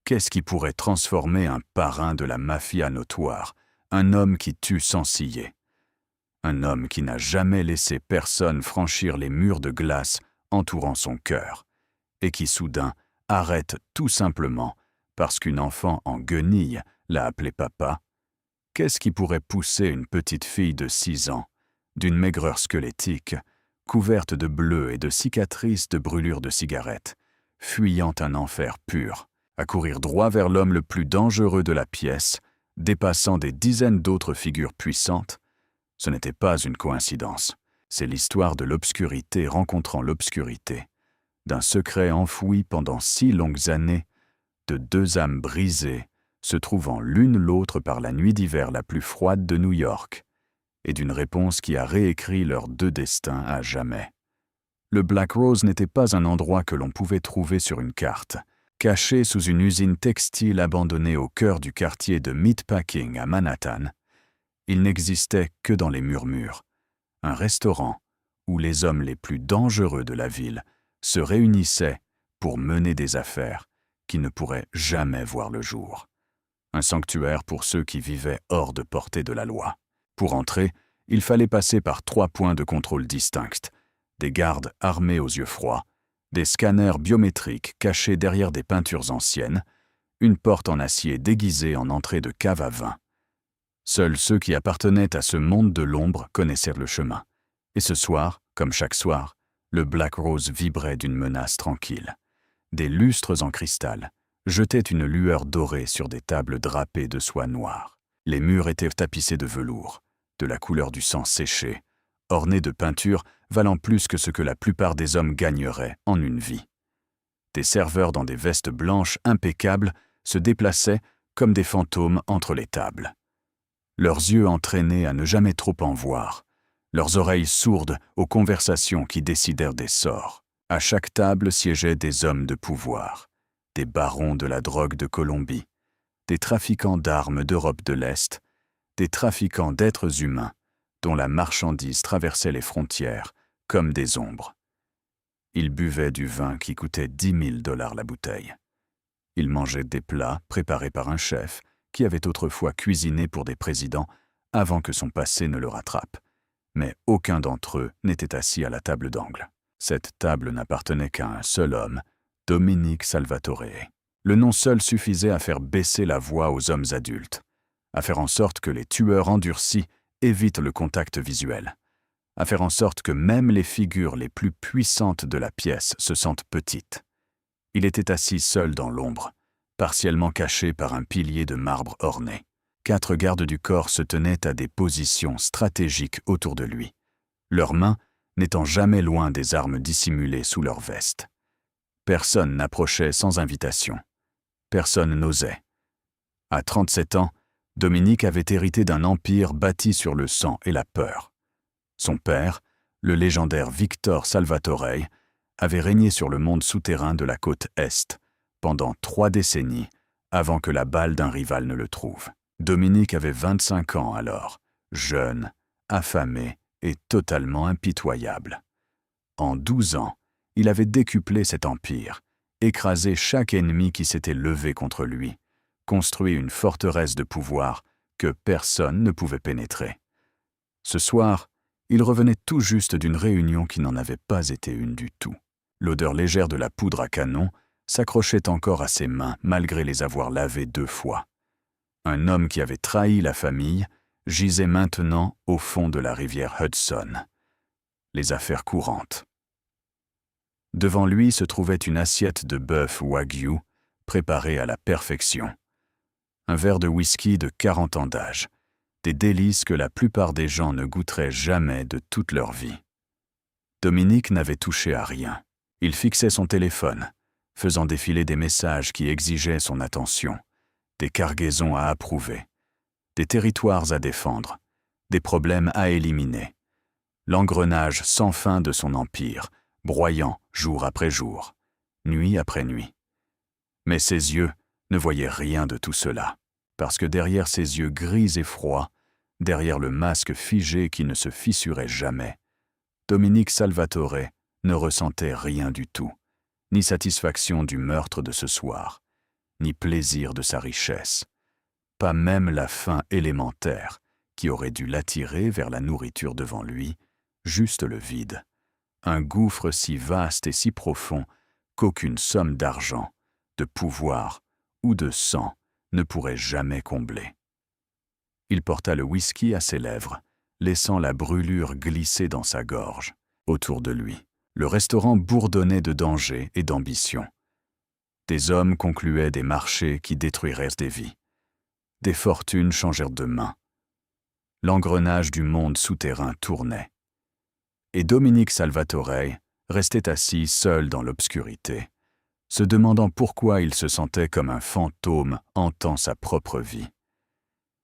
Qu'est-ce qui pourrait transformer un parrain de la mafia notoire, un homme qui tue sans ciller? Un homme qui n'a jamais laissé personne franchir les murs de glace entourant son cœur, et qui soudain arrête tout simplement parce qu'une enfant en guenille l'a appelé papa? Qu'est-ce qui pourrait pousser une petite fille de 6 ans, d'une maigreur squelettique, couverte de bleu et de cicatrices de brûlures de cigarettes, fuyant un enfer pur, à courir droit vers l'homme le plus dangereux de la pièce, dépassant des dizaines d'autres figures puissantes? Ce n'était pas une coïncidence. C'est l'histoire de l'obscurité rencontrant l'obscurité, d'un secret enfoui pendant si longues années, de 2 âmes brisées, se trouvant l'une l'autre par la nuit d'hiver la plus froide de New York, et d'une réponse qui a réécrit leurs 2 destins à jamais. Le Black Rose n'était pas un endroit que l'on pouvait trouver sur une carte. Caché sous une usine textile abandonnée au cœur du quartier de Meatpacking à Manhattan, il n'existait que dans les murmures. Un restaurant où les hommes les plus dangereux de la ville se réunissaient pour mener des affaires qui ne pourraient jamais voir le jour. Un sanctuaire pour ceux qui vivaient hors de portée de la loi. Pour entrer, il fallait passer par 3 points de contrôle distincts, des gardes armés aux yeux froids, des scanners biométriques cachés derrière des peintures anciennes, une porte en acier déguisée en entrée de cave à vin. Seuls ceux qui appartenaient à ce monde de l'ombre connaissaient le chemin. Et ce soir, comme chaque soir, le Black Rose vibrait d'une menace tranquille. Des lustres en cristal jetaient une lueur dorée sur des tables drapées de soie noire. Les murs étaient tapissés de velours, de la couleur du sang séché, ornés de peintures valant plus que ce que la plupart des hommes gagneraient en une vie. Des serveurs dans des vestes blanches impeccables se déplaçaient comme des fantômes entre les tables. Leurs yeux entraînés à ne jamais trop en voir, leurs oreilles sourdes aux conversations qui décidèrent des sorts. À chaque table siégeaient des hommes de pouvoir, des barons de la drogue de Colombie, des trafiquants d'armes d'Europe de l'Est, des trafiquants d'êtres humains dont la marchandise traversait les frontières comme des ombres. Ils buvaient du vin qui coûtait $10 000 la bouteille. Ils mangeaient des plats préparés par un chef qui avait autrefois cuisiné pour des présidents avant que son passé ne le rattrape. Mais aucun d'entre eux n'était assis à la table d'angle. Cette table n'appartenait qu'à un seul homme, Dominique Salvatore. Le nom seul suffisait à faire baisser la voix aux hommes adultes, à faire en sorte que les tueurs endurcis évitent le contact visuel, à faire en sorte que même les figures les plus puissantes de la pièce se sentent petites. Il était assis seul dans l'ombre, partiellement caché par un pilier de marbre orné. 4 gardes du corps se tenaient à des positions stratégiques autour de lui, leurs mains n'étant jamais loin des armes dissimulées sous leur veste. Personne n'approchait sans invitation. Personne n'osait. À 37 ans, Dominique avait hérité d'un empire bâti sur le sang et la peur. Son père, le légendaire Victor Salvatore, avait régné sur le monde souterrain de la côte Est pendant 3 décennies avant que la balle d'un rival ne le trouve. Dominique avait 25 ans alors, jeune, affamé et totalement impitoyable. En 12 ans, il avait décuplé cet empire, écrasé chaque ennemi qui s'était levé contre lui, construit une forteresse de pouvoir que personne ne pouvait pénétrer. Ce soir, il revenait tout juste d'une réunion qui n'en avait pas été une du tout. L'odeur légère de la poudre à canon s'accrochait encore à ses mains malgré les avoir lavées 2 fois. Un homme qui avait trahi la famille gisait maintenant au fond de la rivière Hudson. Les affaires courantes. Devant lui se trouvait une assiette de bœuf wagyu préparée à la perfection. Un verre de whisky de 40 ans d'âge. Des délices que la plupart des gens ne goûteraient jamais de toute leur vie. Dominique n'avait touché à rien. Il fixait son téléphone, faisant défiler des messages qui exigeaient son attention, des cargaisons à approuver, des territoires à défendre, des problèmes à éliminer. L'engrenage sans fin de son empire, broyant jour après jour, nuit après nuit. Mais ses yeux ne voyaient rien de tout cela, parce que derrière ses yeux gris et froids, derrière le masque figé qui ne se fissurait jamais, Dominique Salvatore ne ressentait rien du tout, ni satisfaction du meurtre de ce soir, ni plaisir de sa richesse. Pas même la faim élémentaire qui aurait dû l'attirer vers la nourriture devant lui, juste le vide. Un gouffre si vaste et si profond qu'aucune somme d'argent, de pouvoir ou de sang ne pourrait jamais combler. Il porta le whisky à ses lèvres, laissant la brûlure glisser dans sa gorge. Autour de lui, le restaurant bourdonnait de danger et d'ambition. Des hommes concluaient des marchés qui détruiraient des vies. Des fortunes changèrent de main. L'engrenage du monde souterrain tournait. Et Dominique Salvatore restait assis seul dans l'obscurité, se demandant pourquoi il se sentait comme un fantôme hantant sa propre vie.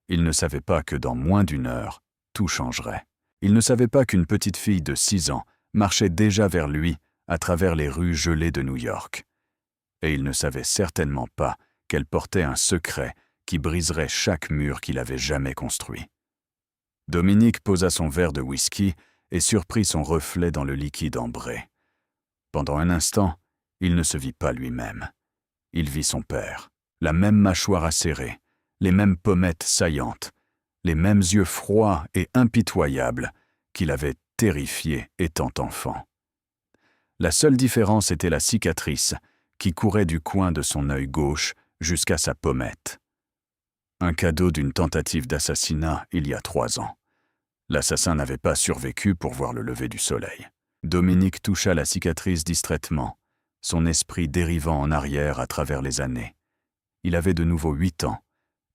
Il ne savait pas que dans moins d'une heure, tout changerait. Il ne savait pas qu'une petite fille de 6 ans marchait déjà vers lui à travers les rues gelées de New York. Et il ne savait certainement pas qu'elle portait un secret qui briserait chaque mur qu'il avait jamais construit. Dominique posa son verre de whisky et surprit son reflet dans le liquide ambré. Pendant un instant, il ne se vit pas lui-même. Il vit son père, la même mâchoire acérée, les mêmes pommettes saillantes, les mêmes yeux froids et impitoyables qui l'avaient terrifié étant enfant. La seule différence était la cicatrice qui courait du coin de son œil gauche jusqu'à sa pommette. Un cadeau d'une tentative d'assassinat il y a 3 ans. L'assassin n'avait pas survécu pour voir le lever du soleil. Dominique toucha la cicatrice distraitement, son esprit dérivant en arrière à travers les années. Il avait de nouveau 8 ans,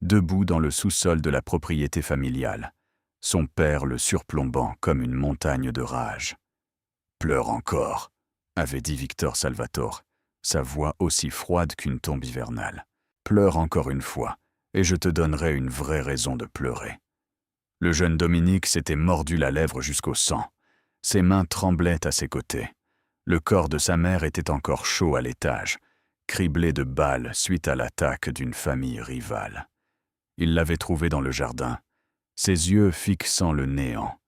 debout dans le sous-sol de la propriété familiale, son père le surplombant comme une montagne de rage. « Pleure encore », avait dit Victor Salvatore, sa voix aussi froide qu'une tombe hivernale. « Pleure encore une fois, et je te donnerai une vraie raison de pleurer. » Le jeune Dominique s'était mordu la lèvre jusqu'au sang. Ses mains tremblaient à ses côtés. Le corps de sa mère était encore chaud à l'étage, criblé de balles suite à l'attaque d'une famille rivale. Il l'avait trouvée dans le jardin, ses yeux fixant le néant,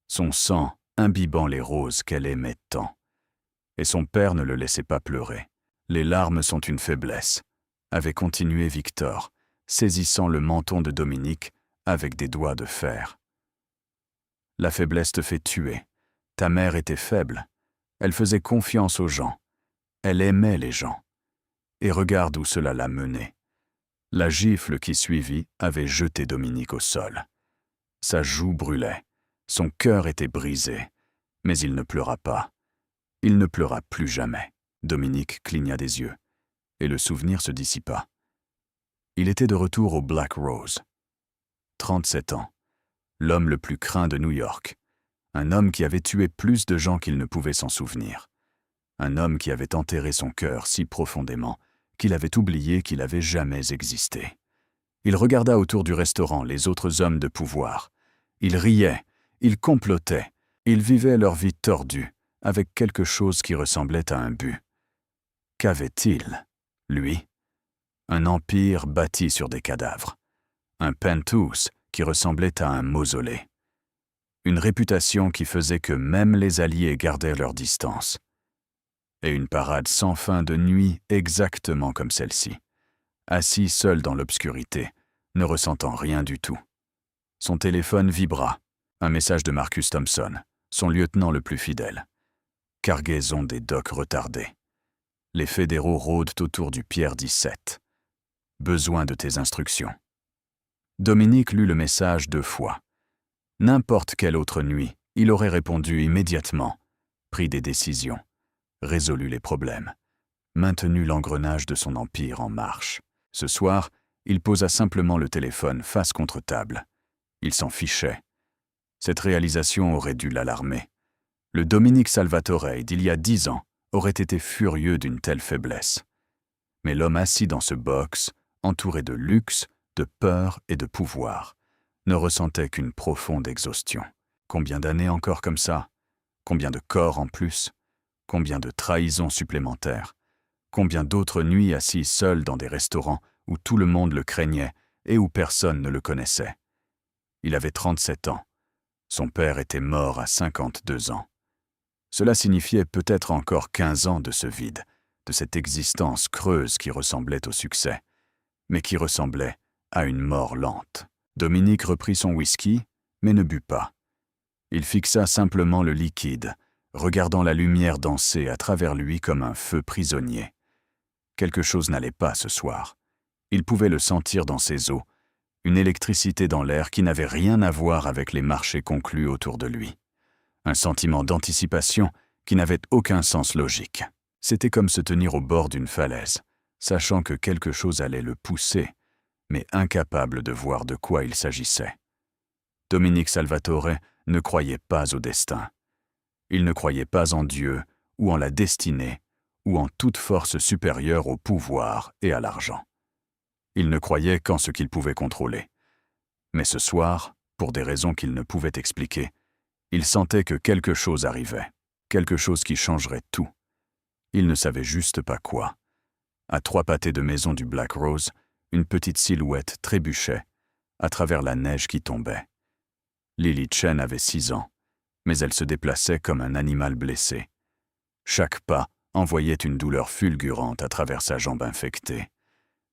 son sang imbibant les roses qu'elle aimait tant. Et son père ne le laissait pas pleurer. « Les larmes sont une faiblesse », avait continué Victor, saisissant le menton de Dominique avec des doigts de fer. « La faiblesse te fait tuer. Ta mère était faible. Elle faisait confiance aux gens. Elle aimait les gens. Et regarde où cela l'a mené. » La gifle qui suivit avait jeté Dominique au sol. Sa joue brûlait. Son cœur était brisé. Mais il ne pleura pas. Il ne pleura plus jamais. Dominique cligna des yeux. Et le souvenir se dissipa. Il était de retour au Black Rose. 37 ans. L'homme le plus craint de New York. Un homme qui avait tué plus de gens qu'il ne pouvait s'en souvenir. Un homme qui avait enterré son cœur si profondément qu'il avait oublié qu'il avait jamais existé. Il regarda autour du restaurant les autres hommes de pouvoir. Ils riaient, ils complotaient, ils vivaient leur vie tordue, avec quelque chose qui ressemblait à un but. Qu'avait-il, lui? Un empire bâti sur des cadavres. Un penthouse qui ressemblait à un mausolée. Une réputation qui faisait que même les alliés gardaient leur distance. Et une parade sans fin de nuit exactement comme celle-ci, assis seul dans l'obscurité, ne ressentant rien du tout. Son téléphone vibra, un message de Marcus Thompson, son lieutenant le plus fidèle. Cargaison des docks retardés. Les fédéraux rôdent autour du Pierre 17. Besoin de tes instructions. Dominique lut le message 2 fois. N'importe quelle autre nuit, il aurait répondu immédiatement, pris des décisions, résolu les problèmes, maintenu l'engrenage de son empire en marche. Ce soir, il posa simplement le téléphone face contre table. Il s'en fichait. Cette réalisation aurait dû l'alarmer. Le Dominique Salvatore d'il y a 10 ans aurait été furieux d'une telle faiblesse. Mais l'homme assis dans ce box, entouré de luxe, de peur et de pouvoir, ne ressentait qu'une profonde exhaustion. Combien d'années encore comme ça? Combien de corps en plus? Combien de trahisons supplémentaires? Combien d'autres nuits assis seul dans des restaurants où tout le monde le craignait et où personne ne le connaissait? Il avait 37 ans. Son père était mort à 52 ans. Cela signifiait peut-être encore 15 ans de ce vide, de cette existence creuse qui ressemblait au succès, mais qui ressemblait à une mort lente. Dominique reprit son whisky, mais ne but pas. Il fixa simplement le liquide, regardant la lumière danser à travers lui comme un feu prisonnier. Quelque chose n'allait pas ce soir. Il pouvait le sentir dans ses os, une électricité dans l'air qui n'avait rien à voir avec les marchés conclus autour de lui. Un sentiment d'anticipation qui n'avait aucun sens logique. C'était comme se tenir au bord d'une falaise, sachant que quelque chose allait le pousser, mais incapable de voir de quoi il s'agissait. Dominique Salvatore ne croyait pas au destin. Il ne croyait pas en Dieu, ou en la destinée, ou en toute force supérieure au pouvoir et à l'argent. Il ne croyait qu'en ce qu'il pouvait contrôler. Mais ce soir, pour des raisons qu'il ne pouvait expliquer, il sentait que quelque chose arrivait, quelque chose qui changerait tout. Il ne savait juste pas quoi. À 3 pâtés de maison du Black Rose, une petite silhouette trébuchait, à travers la neige qui tombait. Lily Chen avait 6 ans, mais elle se déplaçait comme un animal blessé. Chaque pas envoyait une douleur fulgurante à travers sa jambe infectée.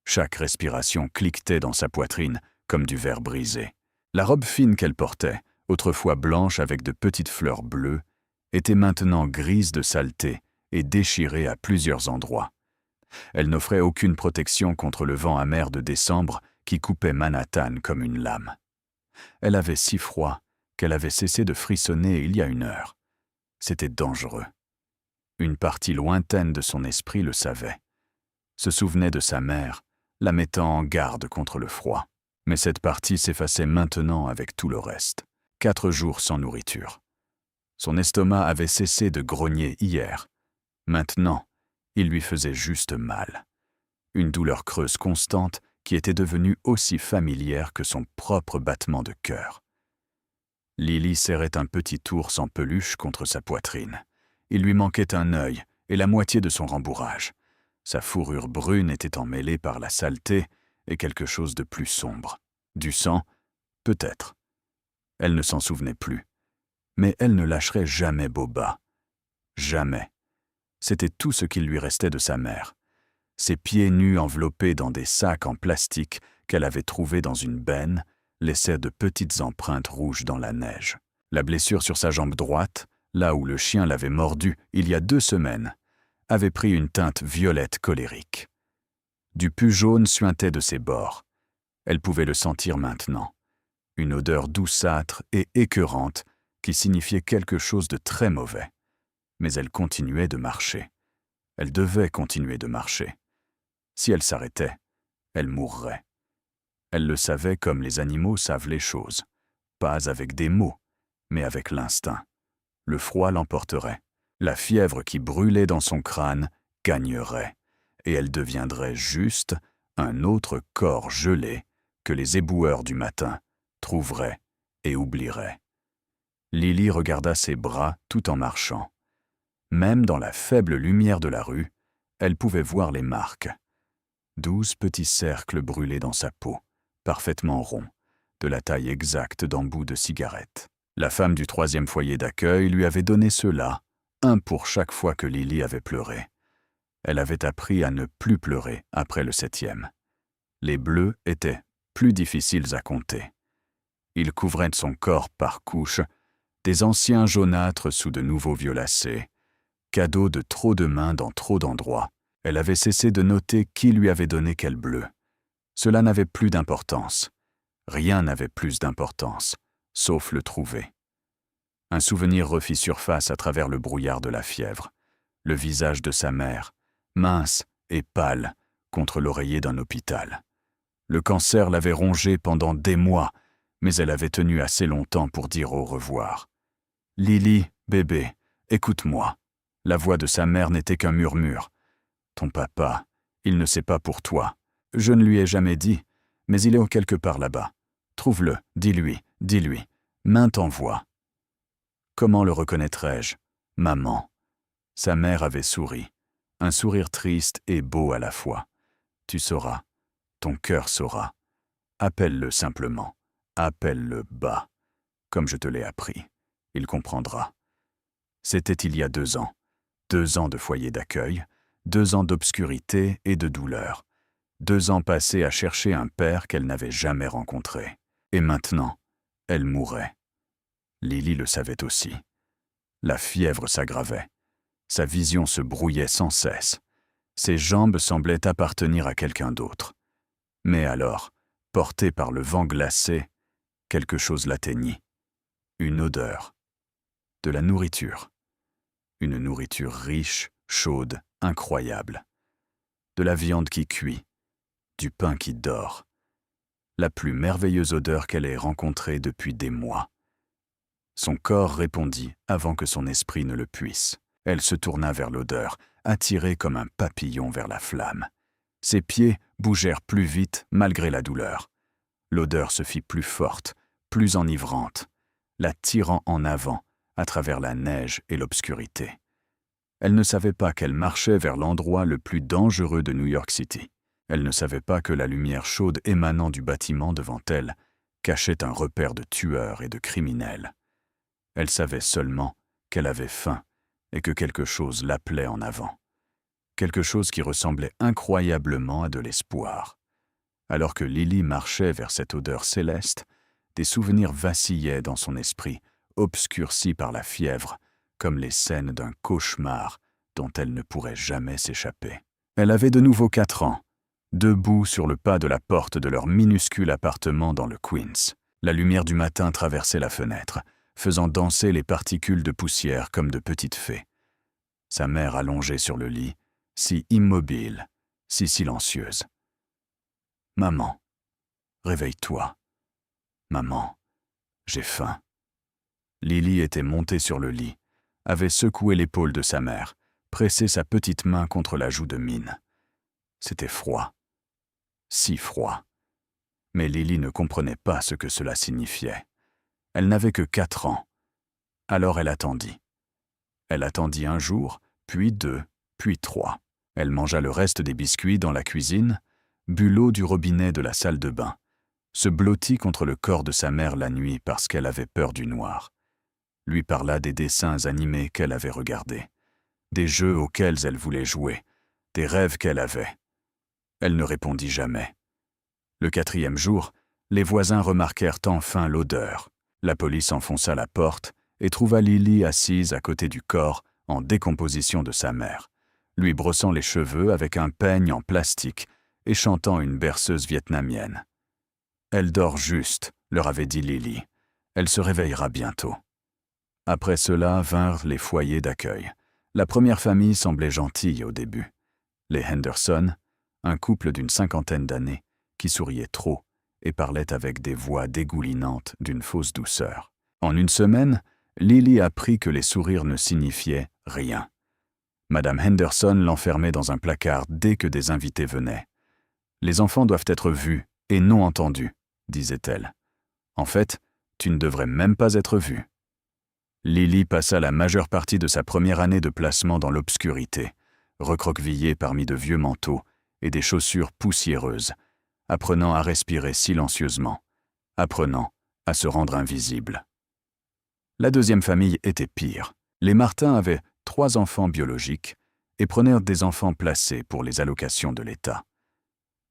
Chaque respiration cliquetait dans sa poitrine comme du verre brisé. La robe fine qu'elle portait, autrefois blanche avec de petites fleurs bleues, était maintenant grise de saleté et déchirée à plusieurs endroits. Elle n'offrait aucune protection contre le vent amer de décembre qui coupait Manhattan comme une lame. Elle avait si froid qu'elle avait cessé de frissonner il y a 1 heure. C'était dangereux. Une partie lointaine de son esprit le savait. Se souvenait de sa mère, la mettant en garde contre le froid. Mais cette partie s'effaçait maintenant avec tout le reste. 4 jours sans nourriture. Son estomac avait cessé de grogner hier. Maintenant, il lui faisait juste mal. Une douleur creuse constante qui était devenue aussi familière que son propre battement de cœur. Lily serrait un petit ours en peluche contre sa poitrine. Il lui manquait un œil et la moitié de son rembourrage. Sa fourrure brune était emmêlée par la saleté et quelque chose de plus sombre. Du sang, peut-être. Elle ne s'en souvenait plus. Mais elle ne lâcherait jamais Boba. Jamais. C'était tout ce qu'il lui restait de sa mère. Ses pieds nus enveloppés dans des sacs en plastique qu'elle avait trouvés dans une benne laissaient de petites empreintes rouges dans la neige. La blessure sur sa jambe droite, là où le chien l'avait mordu il y a 2 semaines, avait pris une teinte violette colérique. Du pus jaune suintait de ses bords. Elle pouvait le sentir maintenant. Une odeur douceâtre et écœurante qui signifiait quelque chose de très mauvais. Mais elle continuait de marcher. Elle devait continuer de marcher. Si elle s'arrêtait, elle mourrait. Elle le savait comme les animaux savent les choses. Pas avec des mots, mais avec l'instinct. Le froid l'emporterait. La fièvre qui brûlait dans son crâne gagnerait, et elle deviendrait juste un autre corps gelé que les éboueurs du matin trouveraient et oublieraient. Lily regarda ses bras tout en marchant. Même dans la faible lumière de la rue, elle pouvait voir les marques. 12 petits cercles brûlés dans sa peau, parfaitement ronds, de la taille exacte d'embouts de cigarette. La femme du 3e foyer d'accueil lui avait donné ceux-là, 1 pour chaque fois que Lily avait pleuré. Elle avait appris à ne plus pleurer après le 7e. Les bleus étaient plus difficiles à compter. Ils couvraient son corps par couches, des anciens jaunâtres sous de nouveaux violacés, cadeaux de trop de mains dans trop d'endroits. Elle avait cessé de noter qui lui avait donné quel bleu. Cela n'avait plus d'importance. Rien n'avait plus d'importance, sauf le trouver. Un souvenir refit surface à travers le brouillard de la fièvre. Le visage de sa mère, mince et pâle, contre l'oreiller d'un hôpital. Le cancer l'avait rongée pendant des mois, mais elle avait tenu assez longtemps pour dire au revoir. « Lily, bébé, écoute-moi. » La voix de sa mère n'était qu'un murmure. « Ton papa, il ne sait pas pour toi. Je ne lui ai jamais dit, mais il est quelque part là-bas. Trouve-le, dis-lui, dis-lui. Mainte en voix. » Comment le reconnaîtrais-je? Maman. Sa mère avait souri. Un sourire triste et beau à la fois. Tu sauras. Ton cœur saura. Appelle-le simplement. Appelle-le bas. Comme je te l'ai appris. Il comprendra. C'était il y a 2 ans. 2 ans de foyer d'accueil, 2 ans d'obscurité et de douleur. 2 ans passés à chercher un père qu'elle n'avait jamais rencontré. Et maintenant, elle mourait. Lily le savait aussi. La fièvre s'aggravait. Sa vision se brouillait sans cesse. Ses jambes semblaient appartenir à quelqu'un d'autre. Mais alors, portée par le vent glacé, quelque chose l'atteignit. Une odeur. De la nourriture. Une nourriture riche, chaude, incroyable. De la viande qui cuit. Du pain qui dort. La plus merveilleuse odeur qu'elle ait rencontrée depuis des mois. Son corps répondit avant que son esprit ne le puisse. Elle se tourna vers l'odeur, attirée comme un papillon vers la flamme. Ses pieds bougèrent plus vite malgré la douleur. L'odeur se fit plus forte, plus enivrante, la tirant en avant à travers la neige et l'obscurité. Elle ne savait pas qu'elle marchait vers l'endroit le plus dangereux de New York City. Elle ne savait pas que la lumière chaude émanant du bâtiment devant elle cachait un repère de tueurs et de criminels. Elle savait seulement qu'elle avait faim et que quelque chose l'appelait en avant. Quelque chose qui ressemblait incroyablement à de l'espoir. Alors que Lily marchait vers cette odeur céleste, des souvenirs vacillaient dans son esprit, obscurcis par la fièvre, comme les scènes d'un cauchemar dont elle ne pourrait jamais s'échapper. Elle avait de nouveau 4 ans, debout sur le pas de la porte de leur minuscule appartement dans le Queens. La lumière du matin traversait la fenêtre, faisant danser les particules de poussière comme de petites fées. Sa mère allongée sur le lit, si immobile, si silencieuse. « Maman, réveille-toi. Maman, j'ai faim. » Lily était montée sur le lit, avait secoué l'épaule de sa mère, pressé sa petite main contre la joue de Min. C'était froid. Si froid. Mais Lily ne comprenait pas ce que cela signifiait. Elle n'avait que 4 ans. Alors elle attendit. Elle attendit 1 jour, puis 2, puis 3. Elle mangea le reste des biscuits dans la cuisine, but l'eau du robinet de la salle de bain, se blottit contre le corps de sa mère la nuit parce qu'elle avait peur du noir. Lui parla des dessins animés qu'elle avait regardés, des jeux auxquels elle voulait jouer, des rêves qu'elle avait. Elle ne répondit jamais. Le 4e jour, les voisins remarquèrent enfin l'odeur. La police enfonça la porte et trouva Lily assise à côté du corps en décomposition de sa mère, lui brossant les cheveux avec un peigne en plastique et chantant une berceuse vietnamienne. « Elle dort juste », leur avait dit Lily. « Elle se réveillera bientôt. » Après cela vinrent les foyers d'accueil. La première famille semblait gentille au début. Les Henderson, un couple d'une 50aine d'années, qui souriait trop et parlait avec des voix dégoulinantes d'une fausse douceur. En 1 semaine, Lily apprit que les sourires ne signifiaient rien. Madame Henderson l'enfermait dans un placard dès que des invités venaient. « Les enfants doivent être vus et non entendus », disait-elle. « En fait, tu ne devrais même pas être vu. » Lily passa la majeure partie de sa première année de placement dans l'obscurité, recroquevillée parmi de vieux manteaux et des chaussures poussiéreuses, apprenant à respirer silencieusement, apprenant à se rendre invisible. La 2e famille était pire. Les Martin avaient 3 enfants biologiques et prenaient des enfants placés pour les allocations de l'État.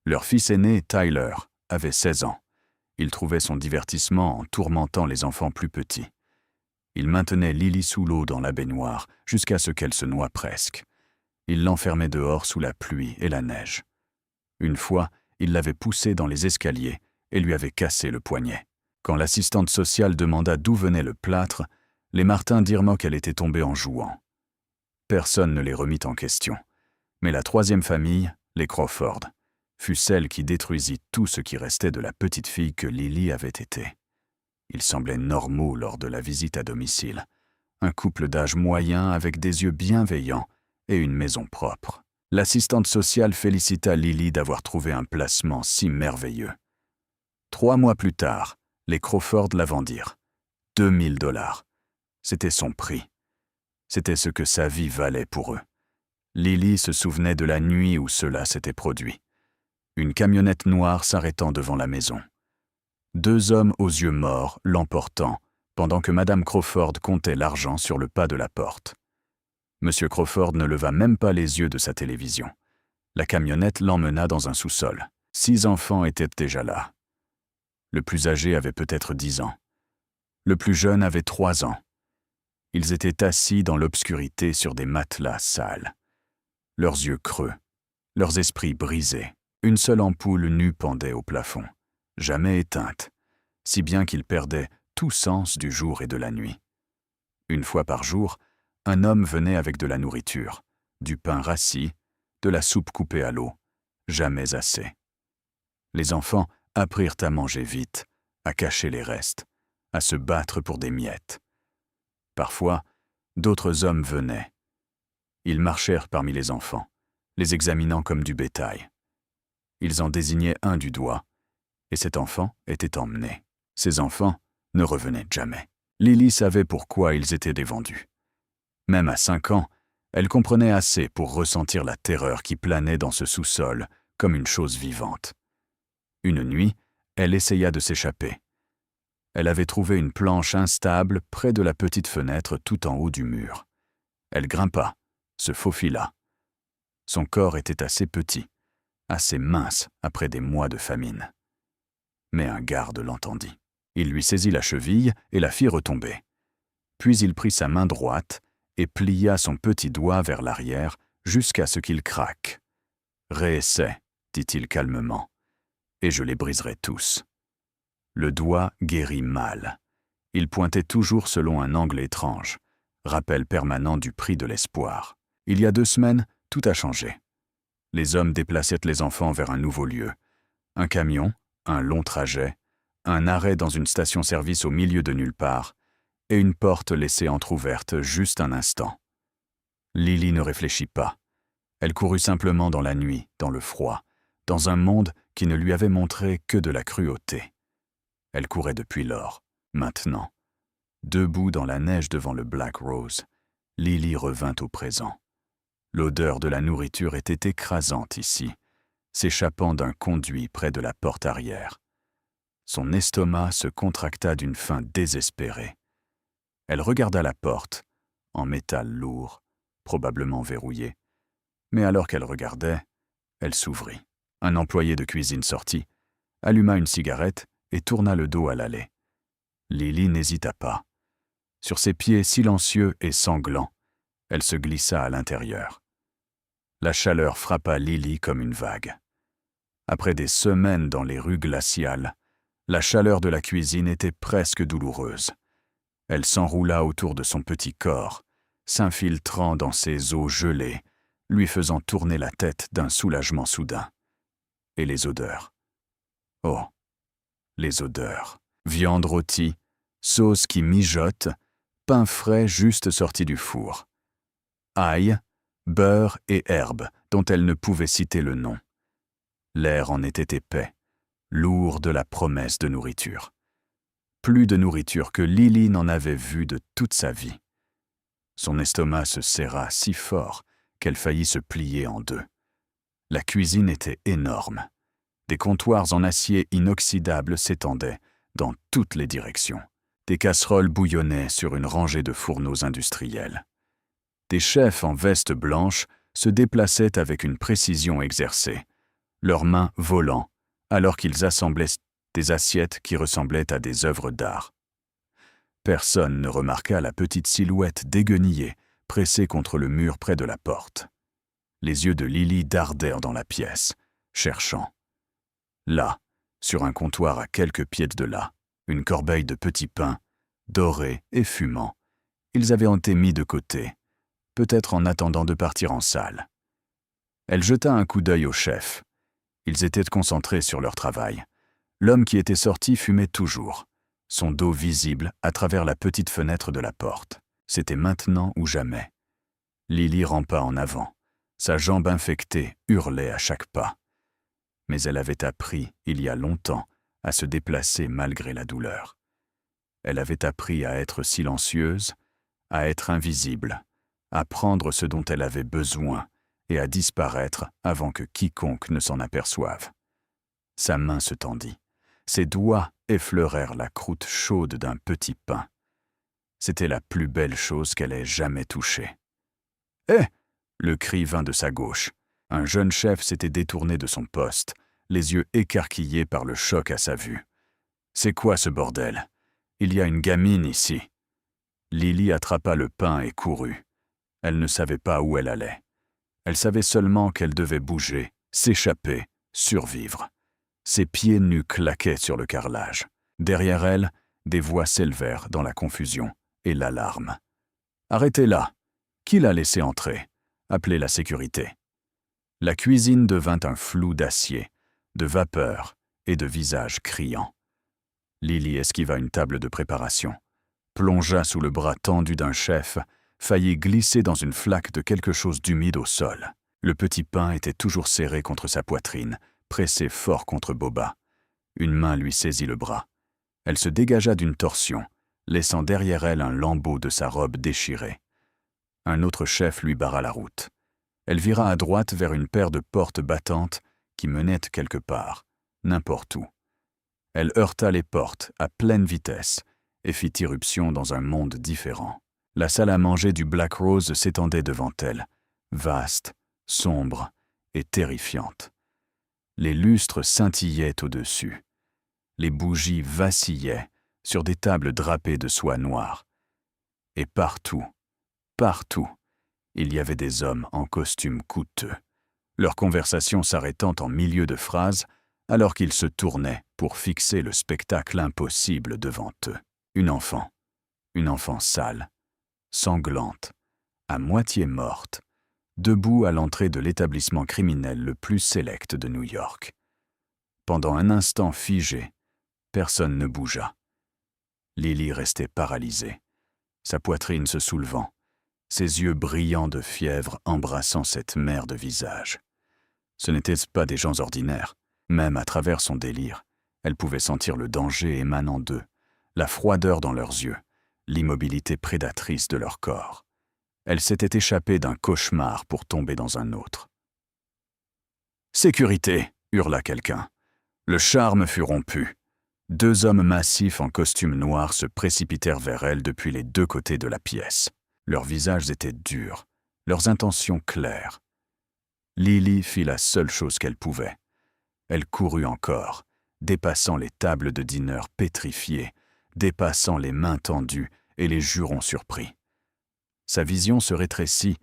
Leur fils aîné, Tyler, avait 16 ans. Il trouvait son divertissement en tourmentant les enfants plus petits. Il maintenait Lily sous l'eau dans la baignoire jusqu'à ce qu'elle se noie presque. Il l'enfermait dehors sous la pluie et la neige. Une fois, il l'avait poussée dans les escaliers et lui avait cassé le poignet. Quand l'assistante sociale demanda d'où venait le plâtre, les Martin dirent qu'elle était tombée en jouant. Personne ne les remit en question. Mais la 3e famille, les Crawford, fut celle qui détruisit tout ce qui restait de la petite fille que Lily avait été. Ils semblaient normaux lors de la visite à domicile. Un couple d'âge moyen avec des yeux bienveillants et une maison propre. L'assistante sociale félicita Lily d'avoir trouvé un placement si merveilleux. 3 mois plus tard, les Crawford la vendirent. 2000 $. C'était son prix. C'était ce que sa vie valait pour eux. Lily se souvenait de la nuit où cela s'était produit. Une camionnette noire s'arrêtant devant la maison. 2 hommes aux yeux morts l'emportant pendant que Madame Crawford comptait l'argent sur le pas de la porte. Monsieur Crawford ne leva même pas les yeux de sa télévision. La camionnette l'emmena dans un sous-sol. 6 enfants étaient déjà là. Le plus âgé avait peut-être 10 ans. Le plus jeune avait 3 ans. Ils étaient assis dans l'obscurité sur des matelas sales. Leurs yeux creux, leurs esprits brisés. Une seule ampoule nue pendait au plafond, jamais éteinte, si bien qu'ils perdaient tout sens du jour et de la nuit. Une fois par jour, un homme venait avec de la nourriture, du pain rassis, de la soupe coupée à l'eau, jamais assez. Les enfants apprirent à manger vite, à cacher les restes, à se battre pour des miettes. Parfois, d'autres hommes venaient. Ils marchèrent parmi les enfants, les examinant comme du bétail. Ils en désignaient un du doigt, et cet enfant était emmené. Ces enfants ne revenaient jamais. Lily savait pourquoi ils étaient dévendus. Même à 5 ans, elle comprenait assez pour ressentir la terreur qui planait dans ce sous-sol comme une chose vivante. Une nuit, elle essaya de s'échapper. Elle avait trouvé une planche instable près de la petite fenêtre tout en haut du mur. Elle grimpa, se faufila. Son corps était assez petit, assez mince après des mois de famine. Mais un garde l'entendit. Il lui saisit la cheville et la fit retomber. Puis il prit sa main droite et plia son petit doigt vers l'arrière jusqu'à ce qu'il craque. « Réessaie, dit-il calmement, et je les briserai tous. » Le doigt guérit mal. Il pointait toujours selon un angle étrange, rappel permanent du prix de l'espoir. Il y a 2 semaines, tout a changé. Les hommes déplaçaient les enfants vers un nouveau lieu. Un camion, un long trajet, un arrêt dans une station-service au milieu de nulle part, et une porte laissée entr'ouverte juste un instant. Lily ne réfléchit pas. Elle courut simplement dans la nuit, dans le froid, dans un monde qui ne lui avait montré que de la cruauté. Elle courait depuis lors, maintenant. Debout dans la neige devant le Black Rose, Lily revint au présent. L'odeur de la nourriture était écrasante ici, s'échappant d'un conduit près de la porte arrière. Son estomac se contracta d'une faim désespérée. Elle regarda la porte, en métal lourd, probablement verrouillée. Mais alors qu'elle regardait, elle s'ouvrit. Un employé de cuisine sortit, alluma une cigarette et tourna le dos à l'allée. Lily n'hésita pas. Sur ses pieds silencieux et sanglants, elle se glissa à l'intérieur. La chaleur frappa Lily comme une vague. Après des semaines dans les rues glaciales, la chaleur de la cuisine était presque douloureuse. Elle s'enroula autour de son petit corps, s'infiltrant dans ses os gelés, lui faisant tourner la tête d'un soulagement soudain. Et les odeurs. Oh, les odeurs. Viande rôtie, sauce qui mijote, pain frais juste sorti du four. Ail, beurre et herbes dont elle ne pouvait citer le nom. L'air en était épais, lourd de la promesse de nourriture. Plus de nourriture que Lily n'en avait vu de toute sa vie. Son estomac se serra si fort qu'elle faillit se plier en 2. La cuisine était énorme. Des comptoirs en acier inoxydable s'étendaient dans toutes les directions. Des casseroles bouillonnaient sur une rangée de fourneaux industriels. Des chefs en veste blanche se déplaçaient avec une précision exercée, leurs mains volant, alors qu'ils assemblaient des assiettes qui ressemblaient à des œuvres d'art. Personne ne remarqua la petite silhouette déguenillée, pressée contre le mur près de la porte. Les yeux de Lily dardèrent dans la pièce, cherchant. Là, sur un comptoir à quelques pieds de là, une corbeille de petits pains, dorés et fumants. Ils avaient été mis de côté, peut-être en attendant de partir en salle. Elle jeta un coup d'œil au chef. Ils étaient concentrés sur leur travail. L'homme qui était sorti fumait toujours, son dos visible à travers la petite fenêtre de la porte. C'était maintenant ou jamais. Lily rampa en avant. Sa jambe infectée hurlait à chaque pas. Mais elle avait appris, il y a longtemps, à se déplacer malgré la douleur. Elle avait appris à être silencieuse, à être invisible, à prendre ce dont elle avait besoin et à disparaître avant que quiconque ne s'en aperçoive. Sa main se tendit. Ses doigts effleurèrent la croûte chaude d'un petit pain. C'était la plus belle chose qu'elle ait jamais touchée. « Hé !» Le cri vint de sa gauche. Un jeune chef s'était détourné de son poste, les yeux écarquillés par le choc à sa vue. « C'est quoi ce bordel? Il y a une gamine ici. » Lily attrapa le pain et courut. Elle ne savait pas où elle allait. Elle savait seulement qu'elle devait bouger, s'échapper, survivre. Ses pieds nus claquaient sur le carrelage. Derrière elle, des voix s'élevèrent dans la confusion et l'alarme. « Arrêtez-la! Qui l'a laissé entrer? Appelez la sécurité. » La cuisine devint un flou d'acier, de vapeur et de visages criants. Lily esquiva une table de préparation, plongea sous le bras tendu d'un chef, faillit glisser dans une flaque de quelque chose d'humide au sol. Le petit pain était toujours serré contre sa poitrine, pressé fort contre Boba. Une main lui saisit le bras. Elle se dégagea d'une torsion, laissant derrière elle un lambeau de sa robe déchirée. Un autre chef lui barra la route. Elle vira à droite vers une paire de portes battantes qui menaient quelque part, n'importe où. Elle heurta les portes à pleine vitesse et fit irruption dans un monde différent. La salle à manger du Black Rose s'étendait devant elle, vaste, sombre et terrifiante. Les lustres scintillaient au-dessus. Les bougies vacillaient sur des tables drapées de soie noire. Et partout, il y avait des hommes en costumes coûteux, leur conversation s'arrêtant en milieu de phrase alors qu'ils se tournaient pour fixer le spectacle impossible devant eux. Une enfant sale, sanglante, à moitié morte, debout à l'entrée de l'établissement criminel le plus sélect de New York. Pendant un instant figé, personne ne bougea. Lily restait paralysée, sa poitrine se soulevant, ses yeux brillants de fièvre embrassant cette mer de visages. Ce n'étaient pas des gens ordinaires. Même à travers son délire, elle pouvait sentir le danger émanant d'eux, la froideur dans leurs yeux, l'immobilité prédatrice de leur corps. Elle s'était échappée d'un cauchemar pour tomber dans un autre. « Sécurité !» hurla quelqu'un. Le charme fut rompu. 2 hommes massifs en costume noir se précipitèrent vers elle depuis les 2 côtés de la pièce. Leurs visages étaient durs, leurs intentions claires. Lily fit la seule chose qu'elle pouvait. Elle courut encore, dépassant les tables de dîner pétrifiées, dépassant les mains tendues et les jurons surpris. Sa vision se rétrécit,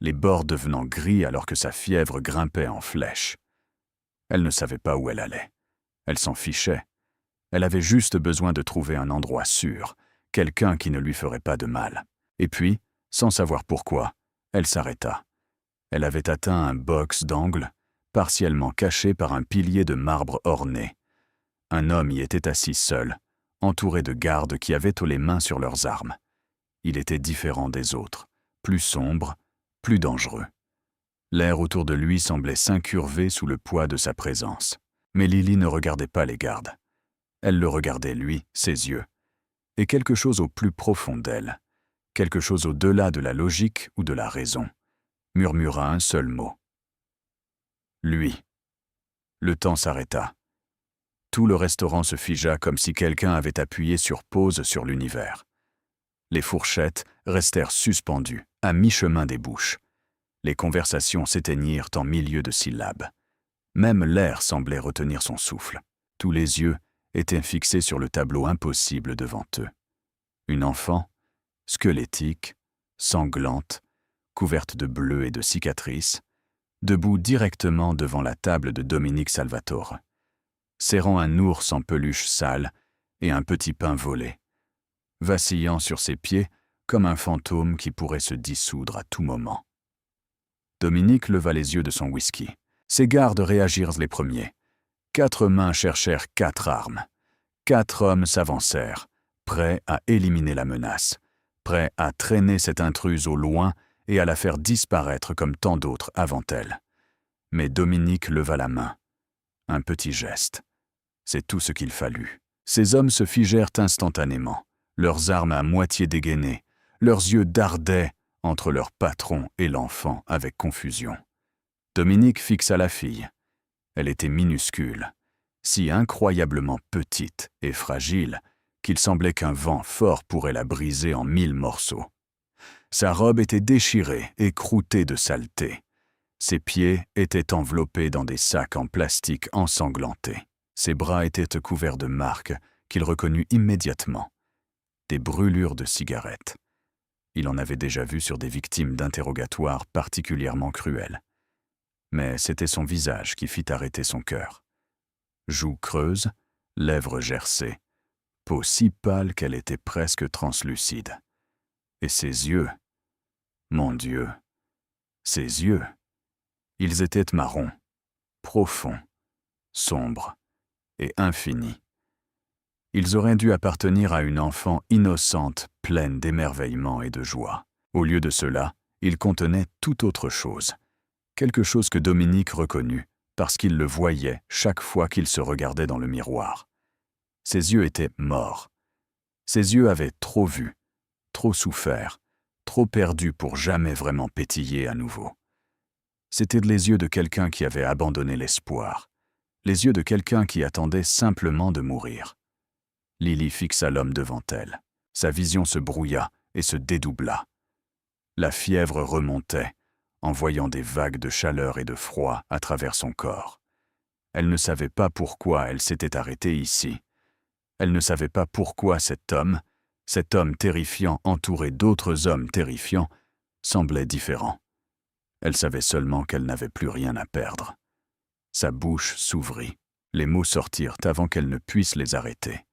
les bords devenant gris alors que sa fièvre grimpait en flèche. Elle ne savait pas où elle allait. Elle s'en fichait. Elle avait juste besoin de trouver un endroit sûr, quelqu'un qui ne lui ferait pas de mal. Et puis, sans savoir pourquoi, elle s'arrêta. Elle avait atteint un box d'angle, partiellement caché par un pilier de marbre orné. Un homme y était assis seul, entouré de gardes qui avaient les mains sur leurs armes. Il était différent des autres, plus sombre, plus dangereux. L'air autour de lui semblait s'incurver sous le poids de sa présence. Mais Lily ne regardait pas les gardes. Elle le regardait, lui, ses yeux. Et quelque chose au plus profond d'elle, quelque chose au-delà de la logique ou de la raison, murmura un seul mot. Lui. Le temps s'arrêta. Tout le restaurant se figea comme si quelqu'un avait appuyé sur pause sur l'univers. Les fourchettes restèrent suspendues, à mi-chemin des bouches. Les conversations s'éteignirent en milieu de syllabes. Même l'air semblait retenir son souffle. Tous les yeux étaient fixés sur le tableau impossible devant eux. Une enfant, squelettique, sanglante, couverte de bleu et de cicatrices, debout directement devant la table de Dominique Salvatore, serrant un ours en peluche sale et un petit pain volé, vacillant sur ses pieds comme un fantôme qui pourrait se dissoudre à tout moment. Dominique leva les yeux de son whisky. Ses gardes réagirent les premiers. 4 mains cherchèrent 4 armes. 4 hommes s'avancèrent, prêts à éliminer la menace, prêts à traîner cette intruse au loin et à la faire disparaître comme tant d'autres avant elle. Mais Dominique leva la main. Un petit geste. C'est tout ce qu'il fallut. Ces hommes se figèrent instantanément, leurs armes à moitié dégainées, leurs yeux dardaient entre leur patron et l'enfant avec confusion. Dominique fixa la fille. Elle était minuscule, si incroyablement petite et fragile qu'il semblait qu'un vent fort pourrait la briser en 1000 morceaux. Sa robe était déchirée et croûtée de saleté. Ses pieds étaient enveloppés dans des sacs en plastique ensanglantés. Ses bras étaient couverts de marques qu'il reconnut immédiatement. Des brûlures de cigarettes. Il en avait déjà vu sur des victimes d'interrogatoires particulièrement cruelles. Mais c'était son visage qui fit arrêter son cœur. Joues creuses, lèvres gercées, peau si pâle qu'elle était presque translucide. Et ses yeux, mon Dieu, ses yeux, ils étaient marrons, profonds, sombres et infinis. Ils auraient dû appartenir à une enfant innocente, pleine d'émerveillement et de joie. Au lieu de cela, ils contenaient tout autre chose. Quelque chose que Dominique reconnut, parce qu'il le voyait chaque fois qu'il se regardait dans le miroir. Ses yeux étaient morts. Ses yeux avaient trop vu, trop souffert, trop perdu pour jamais vraiment pétiller à nouveau. C'étaient les yeux de quelqu'un qui avait abandonné l'espoir, les yeux de quelqu'un qui attendait simplement de mourir. Lily fixa l'homme devant elle. Sa vision se brouilla et se dédoubla. La fièvre remontait, en voyant des vagues de chaleur et de froid à travers son corps. Elle ne savait pas pourquoi elle s'était arrêtée ici. Elle ne savait pas pourquoi cet homme terrifiant entouré d'autres hommes terrifiants, semblait différent. Elle savait seulement qu'elle n'avait plus rien à perdre. Sa bouche s'ouvrit. Les mots sortirent avant qu'elle ne puisse les arrêter.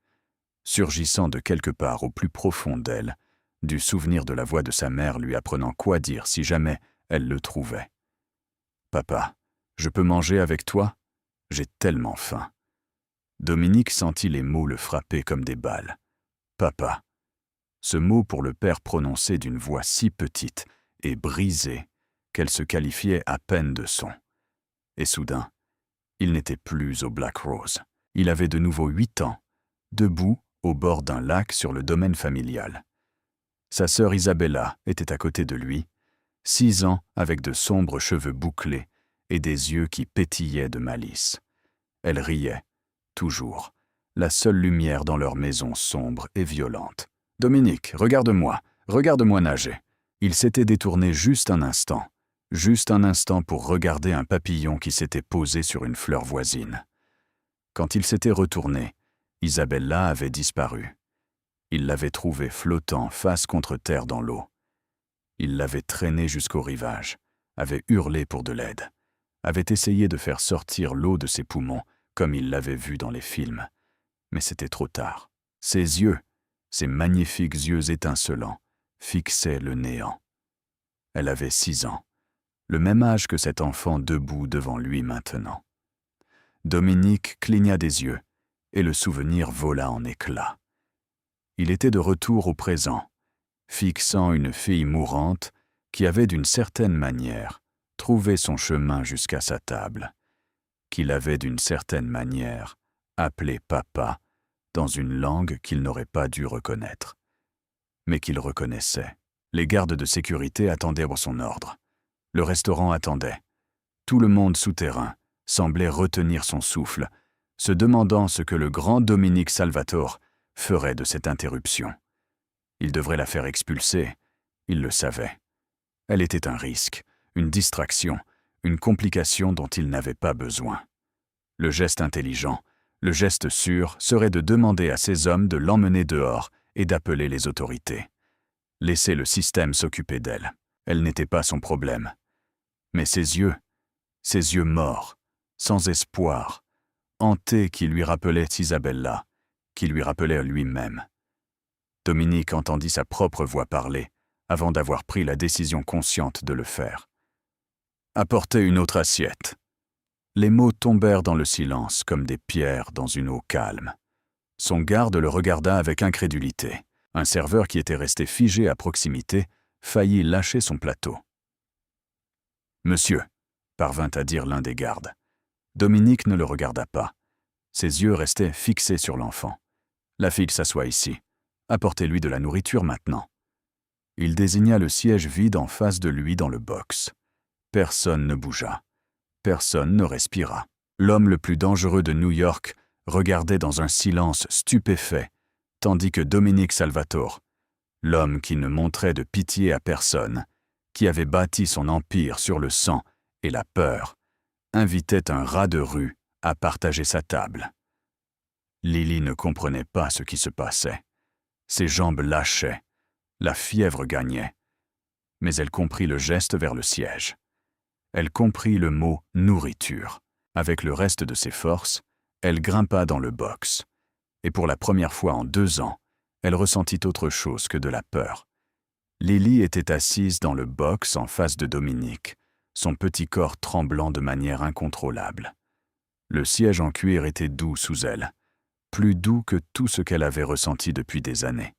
Surgissant de quelque part au plus profond d'elle, du souvenir de la voix de sa mère lui apprenant quoi dire si jamais elle le trouvait. « Papa, je peux manger avec toi? J'ai tellement faim. » Dominique sentit les mots le frapper comme des balles. « Papa !» Ce mot pour le père prononcé d'une voix si petite et brisée qu'elle se qualifiait à peine de son. Et soudain, il n'était plus au Black Rose. Il avait de nouveau 8 ans, debout au bord d'un lac sur le domaine familial. Sa sœur Isabella était à côté de lui, 6 ans avec de sombres cheveux bouclés et des yeux qui pétillaient de malice. Elle riait, toujours, la seule lumière dans leur maison sombre et violente. « Dominique, regarde-moi nager. » Il s'était détourné juste un instant pour regarder un papillon qui s'était posé sur une fleur voisine. Quand il s'était retourné, Isabella avait disparu. Il l'avait trouvée flottant face contre terre dans l'eau. Il l'avait traînée jusqu'au rivage, avait hurlé pour de l'aide, avait essayé de faire sortir l'eau de ses poumons comme il l'avait vu dans les films. Mais c'était trop tard. Ses yeux, ses magnifiques yeux étincelants, fixaient le néant. Elle avait 6 ans, le même âge que cet enfant debout devant lui maintenant. Dominique cligna des yeux, et le souvenir vola en éclats. Il était de retour au présent, fixant une fille mourante qui avait d'une certaine manière trouvé son chemin jusqu'à sa table, qu'il avait d'une certaine manière appelé papa dans une langue qu'il n'aurait pas dû reconnaître, mais qu'il reconnaissait. Les gardes de sécurité attendaient son ordre. Le restaurant attendait. Tout le monde souterrain semblait retenir son souffle, se demandant ce que le grand Dominique Salvatore ferait de cette interruption. Il devrait la faire expulser, il le savait. Elle était un risque, une distraction, une complication dont il n'avait pas besoin. Le geste intelligent, le geste sûr serait de demander à ses hommes de l'emmener dehors et d'appeler les autorités. Laisser le système s'occuper d'elle. Elle n'était pas son problème. Mais ses yeux morts, sans espoir, hantés qui lui rappelaient Isabella, qui lui rappelaient lui-même. Dominique entendit sa propre voix parler avant d'avoir pris la décision consciente de le faire. « Apportez une autre assiette. » Les mots tombèrent dans le silence comme des pierres dans une eau calme. Son garde le regarda avec incrédulité. Un serveur qui était resté figé à proximité faillit lâcher son plateau. « Monsieur », parvint à dire l'un des gardes. Dominique ne le regarda pas. Ses yeux restaient fixés sur l'enfant. « La fille s'assoit ici. Apportez-lui de la nourriture maintenant. » Il désigna le siège vide en face de lui dans le box. Personne ne bougea. Personne ne respira. L'homme le plus dangereux de New York regardait dans un silence stupéfait, tandis que Dominique Salvatore, l'homme qui ne montrait de pitié à personne, qui avait bâti son empire sur le sang Et la peur invitait un rat de rue à partager sa table. Lily ne comprenait pas ce qui se passait. Ses jambes lâchaient, la fièvre gagnait. Mais elle comprit le geste vers le siège. Elle comprit le mot « nourriture ». Avec le reste de ses forces, elle grimpa dans le box. Et pour la première fois en 2 ans, elle ressentit autre chose que de la peur. Lily était assise dans le box en face de Dominique, son petit corps tremblant de manière incontrôlable. Le siège en cuir était doux sous elle, plus doux que tout ce qu'elle avait ressenti depuis des années.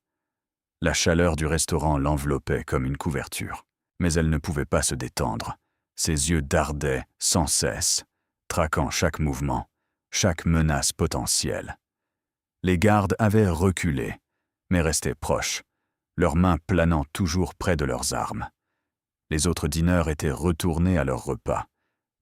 La chaleur du restaurant l'enveloppait comme une couverture, mais elle ne pouvait pas se détendre. Ses yeux dardaient sans cesse, traquant chaque mouvement, chaque menace potentielle. Les gardes avaient reculé, mais restaient proches, leurs mains planant toujours près de leurs armes. Les autres dîneurs étaient retournés à leur repas,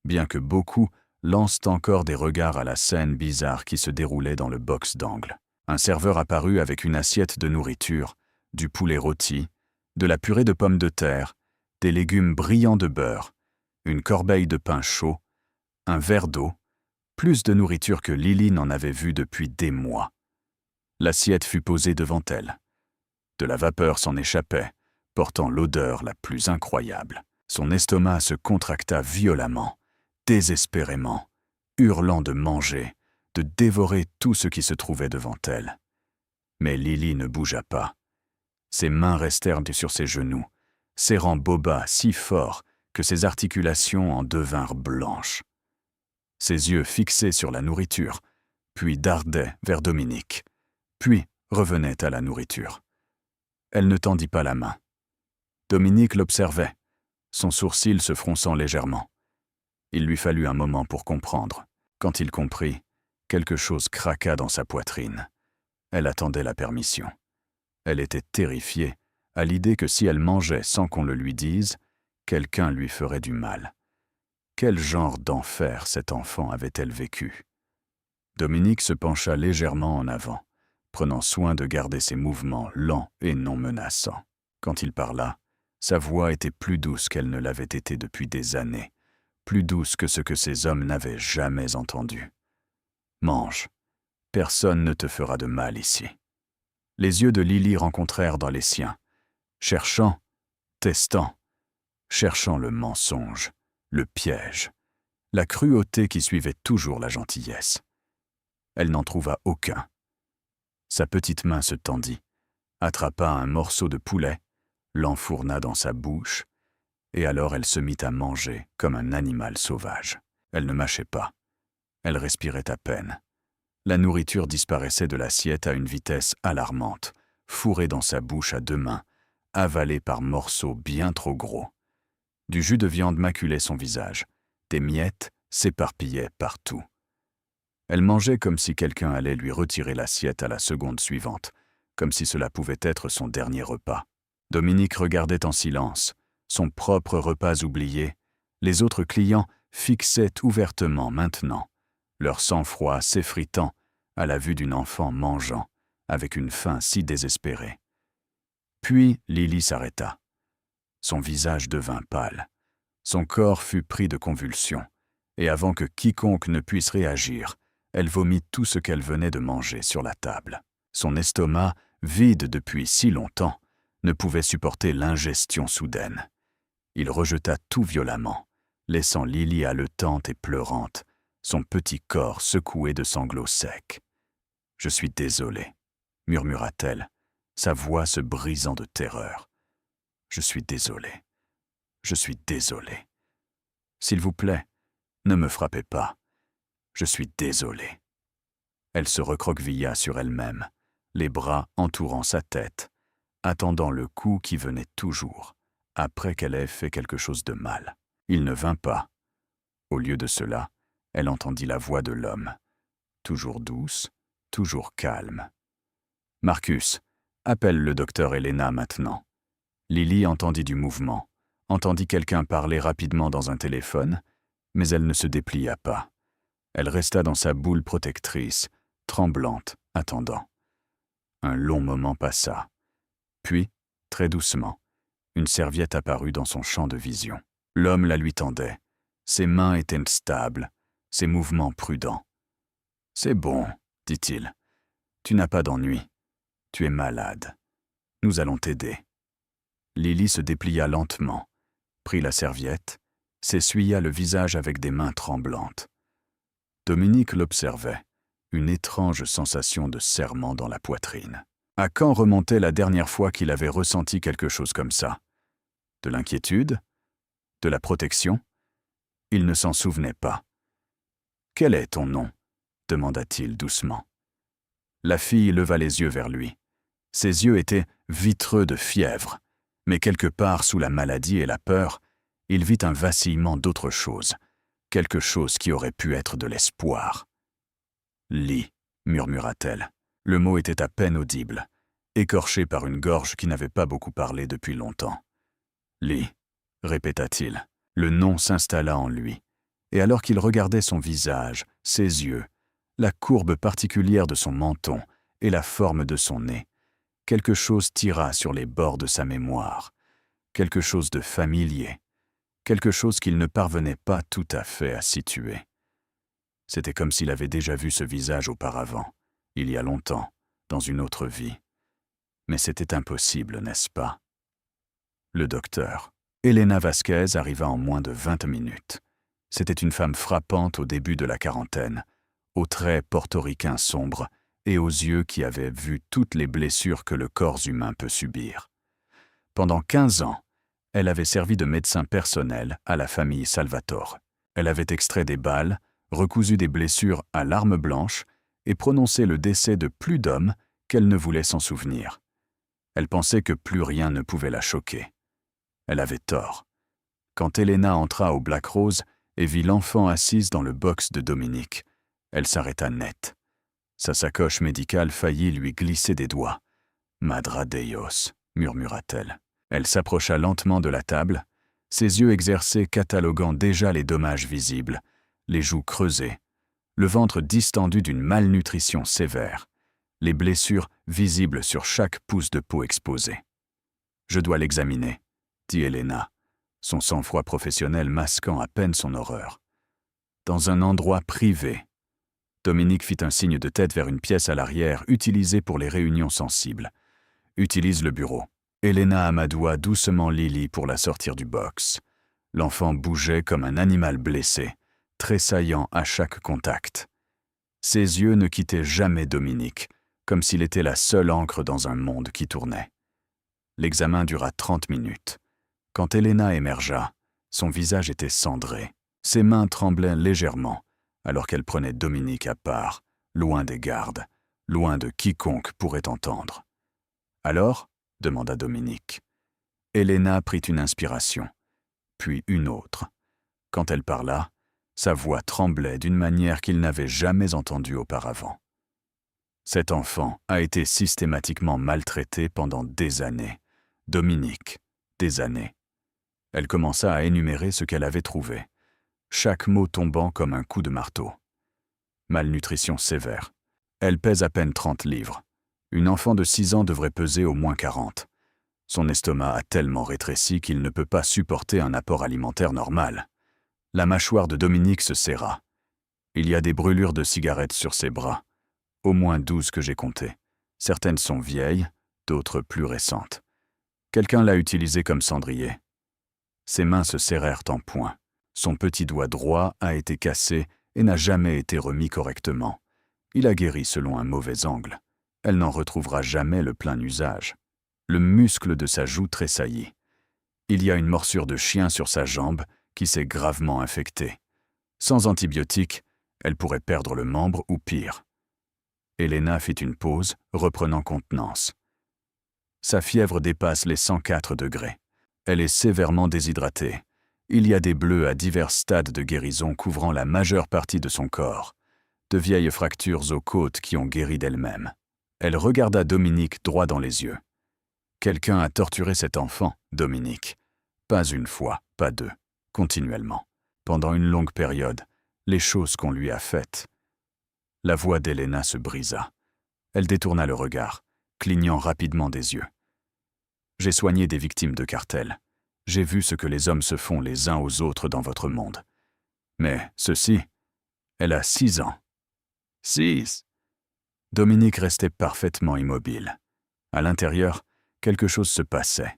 bien que beaucoup lancent encore des regards à la scène bizarre qui se déroulait dans le box d'angle. Un serveur apparut avec une assiette de nourriture, du poulet rôti, de la purée de pommes de terre, des légumes brillants de beurre, une corbeille de pain chaud, un verre d'eau, plus de nourriture que Lily n'en avait vu depuis des mois. L'assiette fut posée devant elle. De la vapeur s'en échappait, portant l'odeur la plus incroyable. Son estomac se contracta violemment, désespérément, hurlant de manger, de dévorer tout ce qui se trouvait devant elle. Mais Lily ne bougea pas. Ses mains restèrent sur ses genoux, serrant Boba si fort que ses articulations en devinrent blanches. Ses yeux fixés sur la nourriture, puis dardaient vers Dominique, puis revenaient à la nourriture. Elle ne tendit pas la main. Dominique l'observait, son sourcil se fronçant légèrement. Il lui fallut un moment pour comprendre. Quand il comprit, quelque chose craqua dans sa poitrine. Elle attendait la permission. Elle était terrifiée à l'idée que si elle mangeait sans qu'on le lui dise, quelqu'un lui ferait du mal. Quel genre d'enfer cet enfant avait-elle vécu? Dominique se pencha légèrement en avant, prenant soin de garder ses mouvements lents et non menaçants. Quand il parla, sa voix était plus douce qu'elle ne l'avait été depuis des années, plus douce que ce que ces hommes n'avaient jamais entendu. « Mange, personne ne te fera de mal ici. » Les yeux de Lily rencontrèrent dans les siens, cherchant, testant, cherchant le mensonge, le piège, la cruauté qui suivait toujours la gentillesse. Elle n'en trouva aucun. Sa petite main se tendit, attrapa un morceau de poulet, l'enfourna dans sa bouche, et alors elle se mit à manger comme un animal sauvage. Elle ne mâchait pas. Elle respirait à peine. La nourriture disparaissait de l'assiette à une vitesse alarmante, fourrée dans sa bouche à 2 mains, avalée par morceaux bien trop gros. Du jus de viande maculait son visage. Des miettes s'éparpillaient partout. Elle mangeait comme si quelqu'un allait lui retirer l'assiette à la seconde suivante, comme si cela pouvait être son dernier repas. Dominique regardait en silence, son propre repas oublié. Les autres clients fixaient ouvertement maintenant, leur sang-froid s'effritant à la vue d'une enfant mangeant, avec une faim si désespérée. Puis Lily s'arrêta. Son visage devint pâle. Son corps fut pris de convulsions, et avant que quiconque ne puisse réagir, elle vomit tout ce qu'elle venait de manger sur la table. Son estomac, vide depuis si longtemps, ne pouvait supporter l'ingestion soudaine. Il rejeta tout violemment, laissant Lily haletante et pleurante, son petit corps secoué de sanglots secs. « Je suis désolée, » murmura-t-elle, sa voix se brisant de terreur. « Je suis désolée. Je suis désolée. S'il vous plaît, ne me frappez pas. Je suis désolée. » Elle se recroquevilla sur elle-même, les bras entourant sa tête, attendant le coup qui venait toujours, après qu'elle ait fait quelque chose de mal. Il ne vint pas. Au lieu de cela, elle entendit la voix de l'homme, toujours douce, toujours calme. « Marcus, appelle le docteur Helena maintenant. » Lily entendit du mouvement, entendit quelqu'un parler rapidement dans un téléphone, mais elle ne se déplia pas. Elle resta dans sa boule protectrice, tremblante, attendant. Un long moment passa. Puis, très doucement, une serviette apparut dans son champ de vision. L'homme la lui tendait, Ses mains étaient stables, ses mouvements prudents. « C'est bon, dit-il. Tu n'as pas d'ennui. Tu es malade. Nous allons t'aider. » Lily se déplia lentement, prit la serviette, s'essuya le visage avec des mains tremblantes. Dominique l'observait, une étrange sensation de serrement dans la poitrine. À quand remontait la dernière fois qu'il avait ressenti quelque chose comme ça? De l'inquiétude? De la protection? Il ne s'en souvenait pas. « Quel est ton nom ?» demanda-t-il doucement. La fille leva les yeux vers lui. Ses yeux étaient vitreux de fièvre, mais quelque part sous la maladie et la peur, il vit un vacillement d'autre chose, quelque chose qui aurait pu être de l'espoir. « Lis », murmura-t-elle. Le mot était à peine audible, écorché par une gorge qui n'avait pas beaucoup parlé depuis longtemps. « Lis », répéta-t-il. Le nom s'installa en lui, et alors qu'il regardait son visage, ses yeux, la courbe particulière de son menton et la forme de son nez, quelque chose tira sur les bords de sa mémoire, quelque chose de familier, quelque chose qu'il ne parvenait pas tout à fait à situer. C'était comme s'il avait déjà vu ce visage auparavant, il y a longtemps, dans une autre vie. Mais c'était impossible, n'est-ce pas? Le docteur. Elena Vasquez arriva en moins de 20 minutes. C'était une femme frappante au début de la quarantaine, aux traits portoricains sombres et aux yeux qui avaient vu toutes les blessures que le corps humain peut subir. Pendant 15 ans, elle avait servi de médecin personnel à la famille Salvatore. Elle avait extrait des balles, recousu des blessures à l'arme blanche et prononcé le décès de plus d'hommes qu'elle ne voulait s'en souvenir. Elle pensait que plus rien ne pouvait la choquer. Elle avait tort. Quand Elena entra au Black Rose et vit l'enfant assise dans le box de Dominique, elle s'arrêta net. Sa sacoche médicale faillit lui glisser des doigts. « Madre Dios », murmura-t-elle. Elle s'approcha lentement de la table, ses yeux exercés cataloguant déjà les dommages visibles, les joues creusées, le ventre distendu d'une malnutrition sévère, les blessures visibles sur chaque pouce de peau exposé. « Je dois l'examiner », dit Elena, son sang-froid professionnel masquant à peine son horreur. Dans un endroit privé. Dominique fit un signe de tête vers une pièce à l'arrière utilisée pour les réunions sensibles. « Utilise le bureau. » Elena amadoua doucement Lily pour la sortir du box. L'enfant bougeait comme un animal blessé, tressaillant à chaque contact. Ses yeux ne quittaient jamais Dominique, comme s'il était la seule encre dans un monde qui tournait. L'examen dura 30 minutes. Quand Elena émergea, son visage était cendré. Ses mains tremblaient légèrement, alors qu'elle prenait Dominique à part, loin des gardes, loin de quiconque pourrait entendre. « Alors ?» demanda Dominique. Elena prit une inspiration, puis une autre. Quand elle parla, sa voix tremblait d'une manière qu'il n'avait jamais entendue auparavant. Cet enfant a été systématiquement maltraité pendant des années. Dominique, des années. Elle commença à énumérer ce qu'elle avait trouvé, chaque mot tombant comme un coup de marteau. Malnutrition sévère. Elle pèse à peine 30 livres. Une enfant de 6 ans devrait peser au moins 40. Son estomac a tellement rétréci qu'il ne peut pas supporter un apport alimentaire normal. La mâchoire de Dominique se serra. Il y a des brûlures de cigarettes sur ses bras. Au moins 12 que j'ai comptées. Certaines sont vieilles, d'autres plus récentes. Quelqu'un l'a utilisée comme cendrier. Ses mains se serrèrent en poing. Son petit doigt droit a été cassé et n'a jamais été remis correctement. Il a guéri selon un mauvais angle. Elle n'en retrouvera jamais le plein usage. Le muscle de sa joue tressaillit. Il y a une morsure de chien sur sa jambe qui s'est gravement infectée. Sans antibiotiques, elle pourrait perdre le membre ou pire. Elena fit une pause, reprenant contenance. Sa fièvre dépasse les 104 degrés. Elle est sévèrement déshydratée. Il y a des bleus à divers stades de guérison couvrant la majeure partie de son corps. De vieilles fractures aux côtes qui ont guéri d'elles-mêmes. Elle regarda Dominique droit dans les yeux. Quelqu'un a torturé cet enfant, Dominique. Pas une fois, pas deux, continuellement. Pendant une longue période, les choses qu'on lui a faites. La voix d'Elena se brisa. Elle détourna le regard, clignant rapidement des yeux. J'ai soigné des victimes de cartels. J'ai vu ce que les hommes se font les uns aux autres dans votre monde. Mais ceci, elle a 6 ans. 6. Dominique restait parfaitement immobile. À l'intérieur, quelque chose se passait.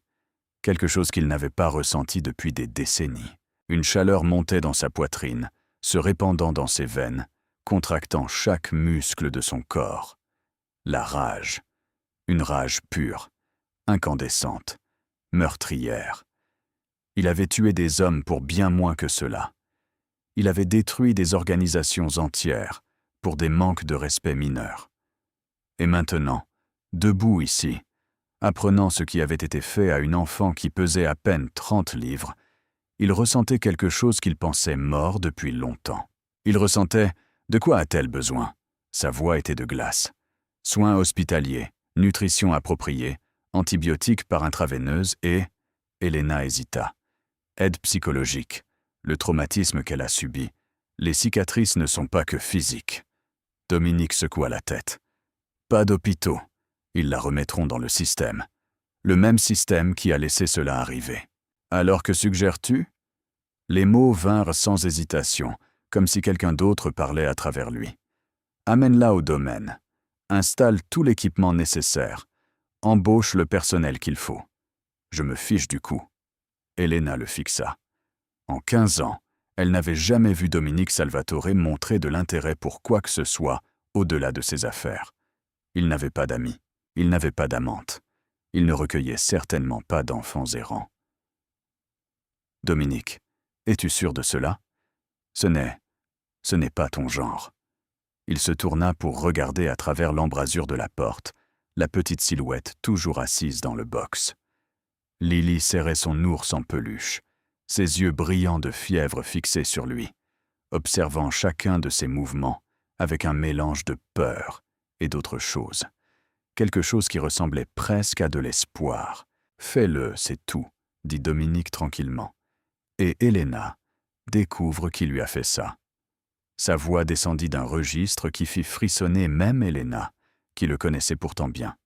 Quelque chose qu'il n'avait pas ressenti depuis des décennies. Une chaleur montait dans sa poitrine, se répandant dans ses veines, contractant chaque muscle de son corps. La rage. Une rage pure, incandescente, meurtrière. Il avait tué des hommes pour bien moins que cela. Il avait détruit des organisations entières pour des manques de respect mineurs. Et maintenant, debout ici, apprenant ce qui avait été fait à une enfant qui pesait à peine 30 livres, il ressentait quelque chose qu'il pensait mort depuis longtemps. Il ressentait « De quoi a-t-elle besoin ?» Sa voix était de glace. Soins hospitaliers, nutrition appropriée, antibiotiques par intraveineuse et… Elena hésita. Aide psychologique, le traumatisme qu'elle a subi. Les cicatrices ne sont pas que physiques. Dominique secoua la tête. Pas d'hôpitaux. Ils la remettront dans le système. Le même système qui a laissé cela arriver. Alors que suggères-tu ? Les mots vinrent sans hésitation, comme si quelqu'un d'autre parlait à travers lui. Amène-la au domaine. Installe tout l'équipement nécessaire. Embauche le personnel qu'il faut. Je me fiche du coup. Elena le fixa. En 15 ans, elle n'avait jamais vu Dominique Salvatore montrer de l'intérêt pour quoi que ce soit au-delà de ses affaires. Il n'avait pas d'amis, il n'avait pas d'amante. Il ne recueillait certainement pas d'enfants errants. Dominique, es-tu sûr de cela ? Ce n'est pas ton genre. Il se tourna pour regarder à travers l'embrasure de la porte, la petite silhouette toujours assise dans le box. Lily serrait son ours en peluche, ses yeux brillants de fièvre fixés sur lui, observant chacun de ses mouvements avec un mélange de peur et d'autre chose. Quelque chose qui ressemblait presque à de l'espoir. « Fais-le, c'est tout », dit Dominique tranquillement. Et Elena découvre qui lui a fait ça. Sa voix descendit d'un registre qui fit frissonner même Elena, qui le connaissait pourtant bien.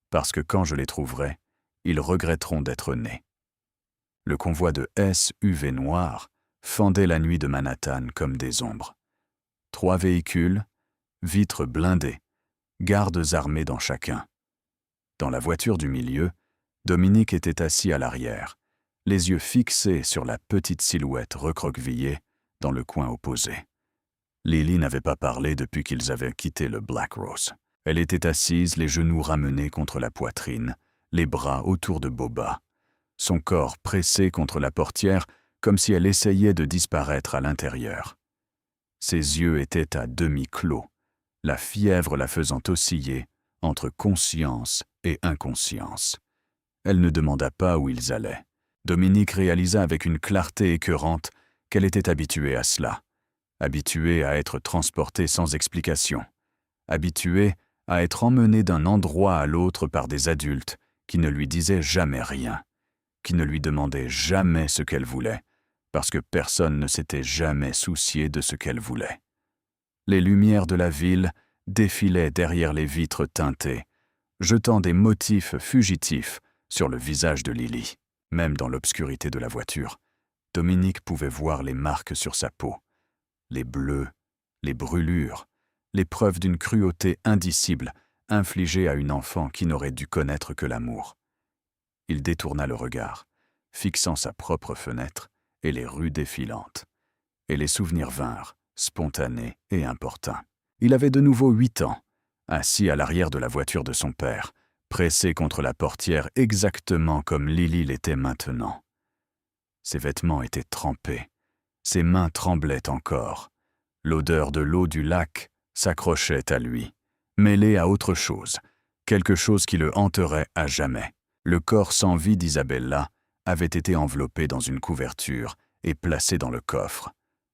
Parce que quand je les trouverai, ils regretteront d'être nés. Le convoi de SUV noirs fendait la nuit de Manhattan comme des ombres. 3 véhicules, vitres blindées, gardes armés dans chacun. Dans la voiture du milieu, Dominique était assis à l'arrière, les yeux fixés sur la petite silhouette recroquevillée dans le coin opposé. Lily n'avait pas parlé depuis qu'ils avaient quitté le Black Rose. Elle était assise, les genoux ramenés contre la poitrine, les bras autour de Boba, son corps pressé contre la portière comme si elle essayait de disparaître à l'intérieur. Ses yeux étaient à demi clos, la fièvre la faisant osciller entre conscience et inconscience. Elle ne demanda pas où ils allaient. Dominique réalisa avec une clarté écœurante qu'elle était habituée à cela, habituée à être transportée sans explication, habituée à être emmenée d'un endroit à l'autre par des adultes qui ne lui disaient jamais rien, qui ne lui demandaient jamais ce qu'elle voulait, parce que personne ne s'était jamais soucié de ce qu'elle voulait. Les lumières de la ville défilaient derrière les vitres teintées, jetant des motifs fugitifs sur le visage de Lily. Même dans l'obscurité de la voiture, Dominique pouvait voir les marques sur sa peau, les bleus, les brûlures, les preuves d'une cruauté indicible infligée à une enfant qui n'aurait dû connaître que l'amour. Il détourna le regard, fixant sa propre fenêtre et les rues défilantes. Et les souvenirs vinrent, spontanés et importuns. Il avait de nouveau 8 ans, assis à l'arrière de la voiture de son père, pressé contre la portière exactement comme Lily l'était maintenant. Ses vêtements étaient trempés, ses mains tremblaient encore. L'odeur de l'eau du lac s'accrochait à lui, mêlée à autre chose, quelque chose qui le hanterait à jamais. Le corps sans vie d'Isabella avait été enveloppé dans une couverture et placé dans le coffre.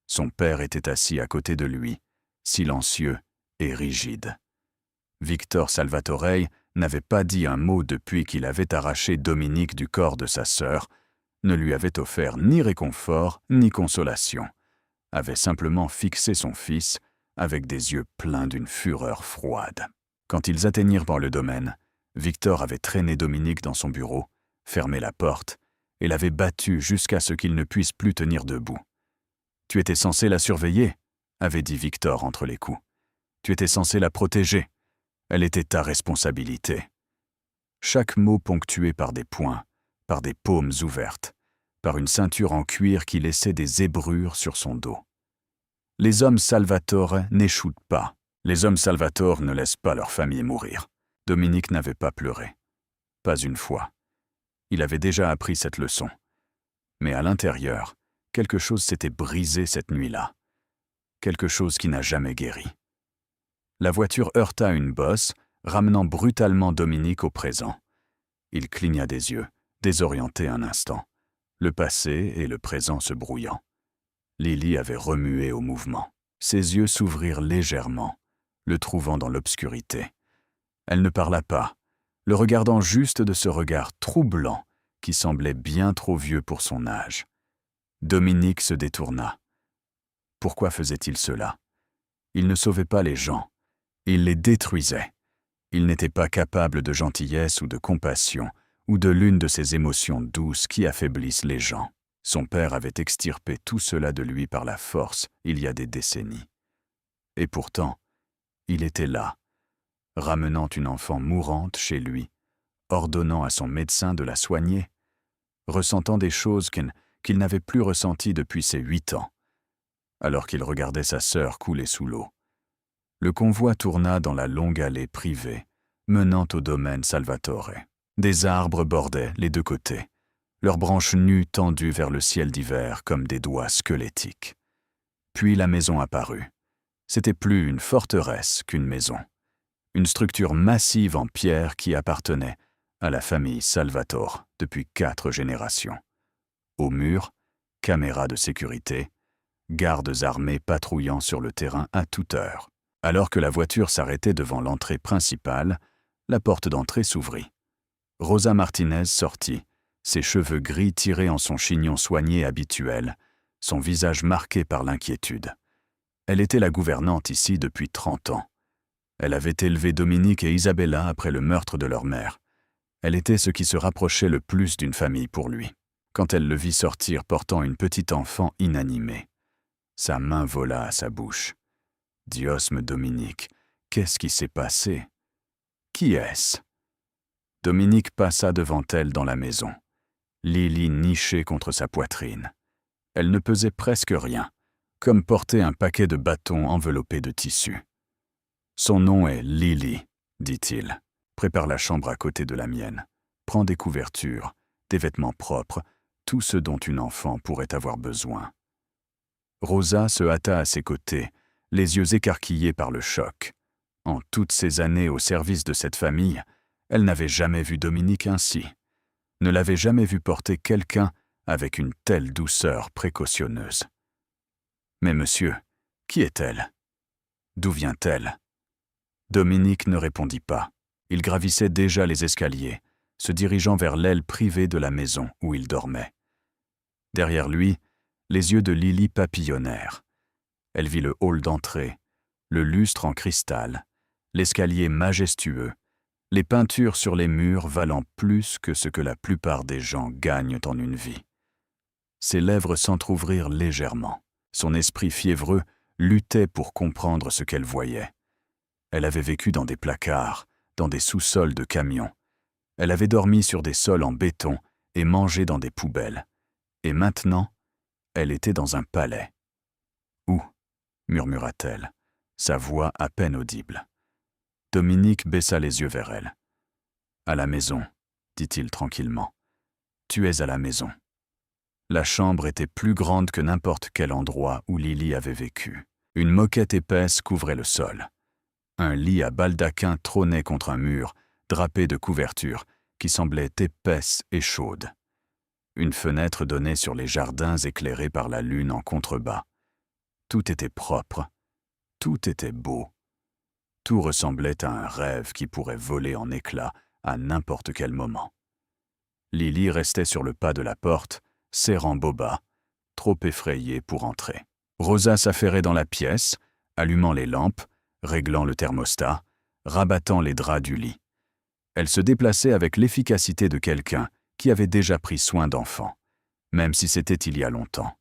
Son père était assis à côté de lui, silencieux et rigide. Victor Salvatore n'avait pas dit un mot depuis qu'il avait arraché Dominique du corps de sa sœur, ne lui avait offert ni réconfort ni consolation, avait simplement fixé son fils avec des yeux pleins d'une fureur froide. Quand ils atteignirent dans le domaine, Victor avait traîné Dominique dans son bureau, fermé la porte et l'avait battu jusqu'à ce qu'il ne puisse plus tenir debout. Tu étais censé la surveiller, avait dit Victor entre les coups. Tu étais censé la protéger. Elle était ta responsabilité. Chaque mot ponctué par des poings, par des paumes ouvertes, par une ceinture en cuir qui laissait des zébrures sur son dos. Les hommes Salvatore n'échouent pas. Les hommes Salvatore ne laissent pas leur famille mourir. Dominique n'avait pas pleuré. Pas une fois. Il avait déjà appris cette leçon. Mais à l'intérieur, quelque chose s'était brisé cette nuit-là. Quelque chose qui n'a jamais guéri. La voiture heurta une bosse, ramenant brutalement Dominique au présent. Il cligna des yeux, désorienté un instant, le passé et le présent se brouillant. Lily avait remué au mouvement. Ses yeux s'ouvrirent légèrement, le trouvant dans l'obscurité. Elle ne parla pas, le regardant juste de ce regard troublant qui semblait bien trop vieux pour son âge. Dominique se détourna. Pourquoi faisait-il cela? Il ne sauvait pas les gens, il les détruisait. Il n'était pas capable de gentillesse ou de compassion, ou de l'une de ces émotions douces qui affaiblissent les gens. Son père avait extirpé tout cela de lui par la force il y a des décennies. Et pourtant, il était là, ramenant une enfant mourante chez lui, ordonnant à son médecin de la soigner, ressentant des choses qu'il n'avait plus ressenties depuis ses 8 ans, alors qu'il regardait sa sœur couler sous l'eau. Le convoi tourna dans la longue allée privée, menant au domaine Salvatore. Des arbres bordaient les deux côtés, leurs branches nues tendues vers le ciel d'hiver comme des doigts squelettiques. Puis la maison apparut. C'était plus une forteresse qu'une maison. Une structure massive en pierre qui appartenait à la famille Salvatore depuis 4 générations. Au mur, caméras de sécurité, gardes armés patrouillant sur le terrain à toute heure. Alors que la voiture s'arrêtait devant l'entrée principale, la porte d'entrée s'ouvrit. Rosa Martinez sortit, ses cheveux gris tirés en son chignon soigné habituel, son visage marqué par l'inquiétude. Elle était la gouvernante ici depuis 30 ans. Elle avait élevé Dominique et Isabella après le meurtre de leur mère. Elle était ce qui se rapprochait le plus d'une famille pour lui. Quand elle le vit sortir portant une petite enfant inanimée, sa main vola à sa bouche. Diosme Dominique, qu'est-ce qui s'est passé? Qui est-ce? Dominique passa devant elle dans la maison. Lily nichée contre sa poitrine. Elle ne pesait presque rien, comme porter un paquet de bâtons enveloppés de tissu. Son nom est Lily, dit-il. Prépare la chambre à côté de la mienne. Prends des couvertures, des vêtements propres, tout ce dont une enfant pourrait avoir besoin. Rosa se hâta à ses côtés, les yeux écarquillés par le choc. En toutes ces années au service de cette famille, elle n'avait jamais vu Dominique ainsi, ne l'avait jamais vu porter quelqu'un avec une telle douceur précautionneuse. Mais monsieur, qui est-elle? D'où vient-elle? Dominique ne répondit pas. Il gravissait déjà les escaliers, se dirigeant vers l'aile privée de la maison où il dormait. Derrière lui, les yeux de Lily papillonnèrent. Elle vit le hall d'entrée, le lustre en cristal, l'escalier majestueux, les peintures sur les murs valant plus que ce que la plupart des gens gagnent en une vie. Ses lèvres s'entr'ouvrirent légèrement. Son esprit fiévreux luttait pour comprendre ce qu'elle voyait. Elle avait vécu dans des placards, dans des sous-sols de camions. Elle avait dormi sur des sols en béton et mangé dans des poubelles. Et maintenant, elle était dans un palais. « Où ?» murmura-t-elle, sa voix à peine audible. Dominique baissa les yeux vers elle. « À la maison, » dit-il tranquillement. « Tu es à la maison. » La chambre était plus grande que n'importe quel endroit où Lily avait vécu. Une moquette épaisse couvrait le sol. Un lit à baldaquin trônait contre un mur, drapé de couvertures, qui semblaient épaisses et chaudes. Une fenêtre donnait sur les jardins éclairés par la lune en contrebas. Tout était propre, tout était beau. Tout ressemblait à un rêve qui pourrait voler en éclats à n'importe quel moment. Lily restait sur le pas de la porte, serrant Boba, trop effrayée pour entrer. Rosa s'affairait dans la pièce, allumant les lampes, réglant le thermostat, rabattant les draps du lit. Elle se déplaçait avec l'efficacité de quelqu'un qui avait déjà pris soin d'enfants, même si c'était il y a longtemps.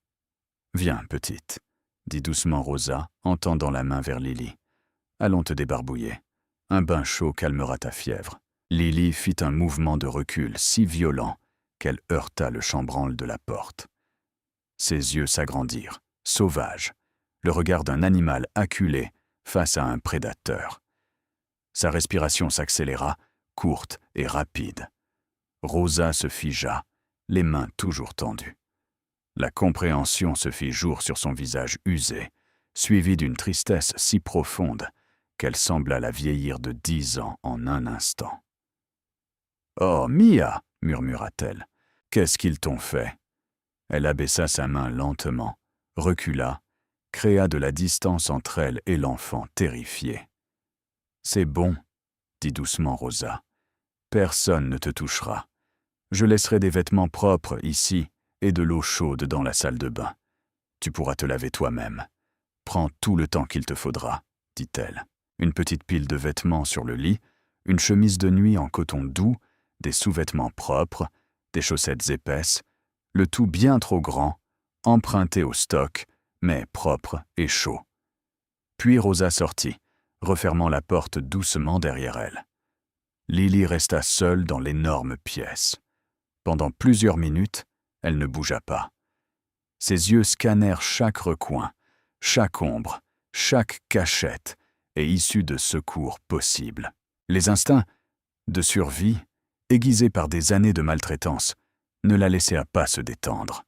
Viens, petite, dit doucement Rosa en tendant la main vers Lily. Allons te débarbouiller. Un bain chaud calmera ta fièvre. Lily fit un mouvement de recul si violent qu'elle heurta le chambranle de la porte. Ses yeux s'agrandirent, sauvages, le regard d'un animal acculé face à un prédateur. Sa respiration s'accéléra, courte et rapide. Rosa se figea, les mains toujours tendues. La compréhension se fit jour sur son visage usé, suivi d'une tristesse si profonde qu'elle sembla la vieillir de 10 ans en un instant. « Oh, Mia !» murmura-t-elle. « Qu'est-ce qu'ils t'ont fait ?» Elle abaissa sa main lentement, recula, créa de la distance entre elle et l'enfant terrifié. « C'est bon, » dit doucement Rosa. « Personne ne te touchera. Je laisserai des vêtements propres ici et de l'eau chaude dans la salle de bain. Tu pourras te laver toi-même. Prends tout le temps qu'il te faudra, » dit-elle. Une petite pile de vêtements sur le lit, une chemise de nuit en coton doux, des sous-vêtements propres, des chaussettes épaisses, le tout bien trop grand, emprunté au stock, mais propre et chaud. Puis Rosa sortit, refermant la porte doucement derrière elle. Lily resta seule dans l'énorme pièce. Pendant plusieurs minutes, elle ne bougea pas. Ses yeux scannèrent chaque recoin, chaque ombre, chaque cachette et issue de secours possible. Les instincts de survie, aiguisés par des années de maltraitance, ne la laissèrent pas se détendre.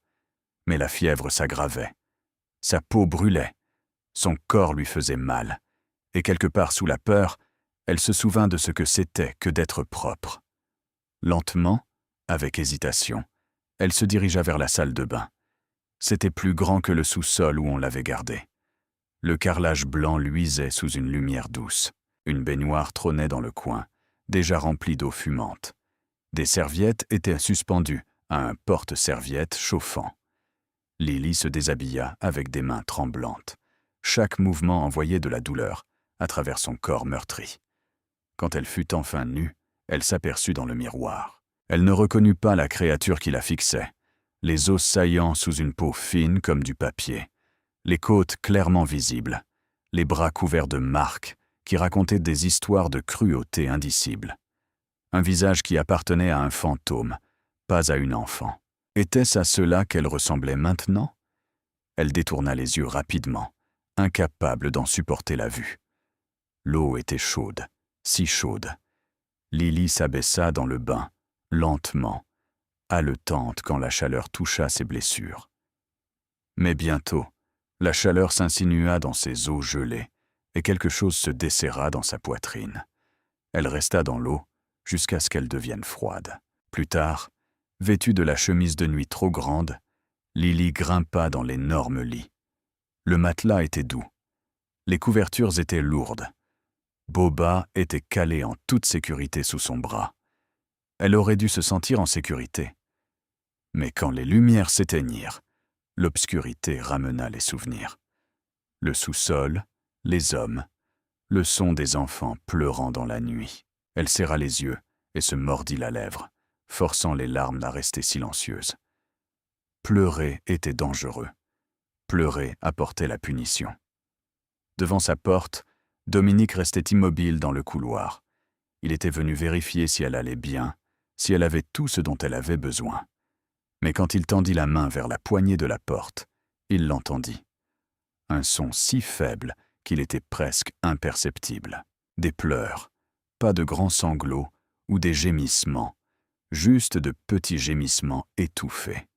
Mais la fièvre s'aggravait. Sa peau brûlait, son corps lui faisait mal, et quelque part sous la peur, elle se souvint de ce que c'était que d'être propre. Lentement, avec hésitation, elle se dirigea vers la salle de bain. C'était plus grand que le sous-sol où on l'avait gardé. Le carrelage blanc luisait sous une lumière douce. Une baignoire trônait dans le coin, déjà remplie d'eau fumante. Des serviettes étaient suspendues à un porte-serviette chauffant. Lily se déshabilla avec des mains tremblantes. Chaque mouvement envoyait de la douleur à travers son corps meurtri. Quand elle fut enfin nue, elle s'aperçut dans le miroir. Elle ne reconnut pas la créature qui la fixait, les os saillants sous une peau fine comme du papier, les côtes clairement visibles, les bras couverts de marques qui racontaient des histoires de cruauté indicible. Un visage qui appartenait à un fantôme, pas à une enfant. Était-ce à cela qu'elle ressemblait maintenant? Elle détourna les yeux rapidement, incapable d'en supporter la vue. L'eau était chaude, si chaude. Lily s'abaissa dans le bain, lentement, haletante quand la chaleur toucha ses blessures. Mais bientôt, la chaleur s'insinua dans ses os gelés et quelque chose se desserra dans sa poitrine. Elle resta dans l'eau jusqu'à ce qu'elle devienne froide. Plus tard, vêtue de la chemise de nuit trop grande, Lily grimpa dans l'énorme lit. Le matelas était doux. Les couvertures étaient lourdes. Boba était calé en toute sécurité sous son bras. Elle aurait dû se sentir en sécurité. Mais quand les lumières s'éteignirent, l'obscurité ramena les souvenirs. Le sous-sol, les hommes, le son des enfants pleurant dans la nuit. Elle serra les yeux et se mordit la lèvre, forçant les larmes à rester silencieuses. Pleurer était dangereux. Pleurer apportait la punition. Devant sa porte, Dominique restait immobile dans le couloir. Il était venu vérifier si elle allait bien, si elle avait tout ce dont elle avait besoin. Mais quand il tendit la main vers la poignée de la porte, il l'entendit. Un son si faible qu'il était presque imperceptible. Des pleurs, pas de grands sanglots ou des gémissements, juste de petits gémissements étouffés.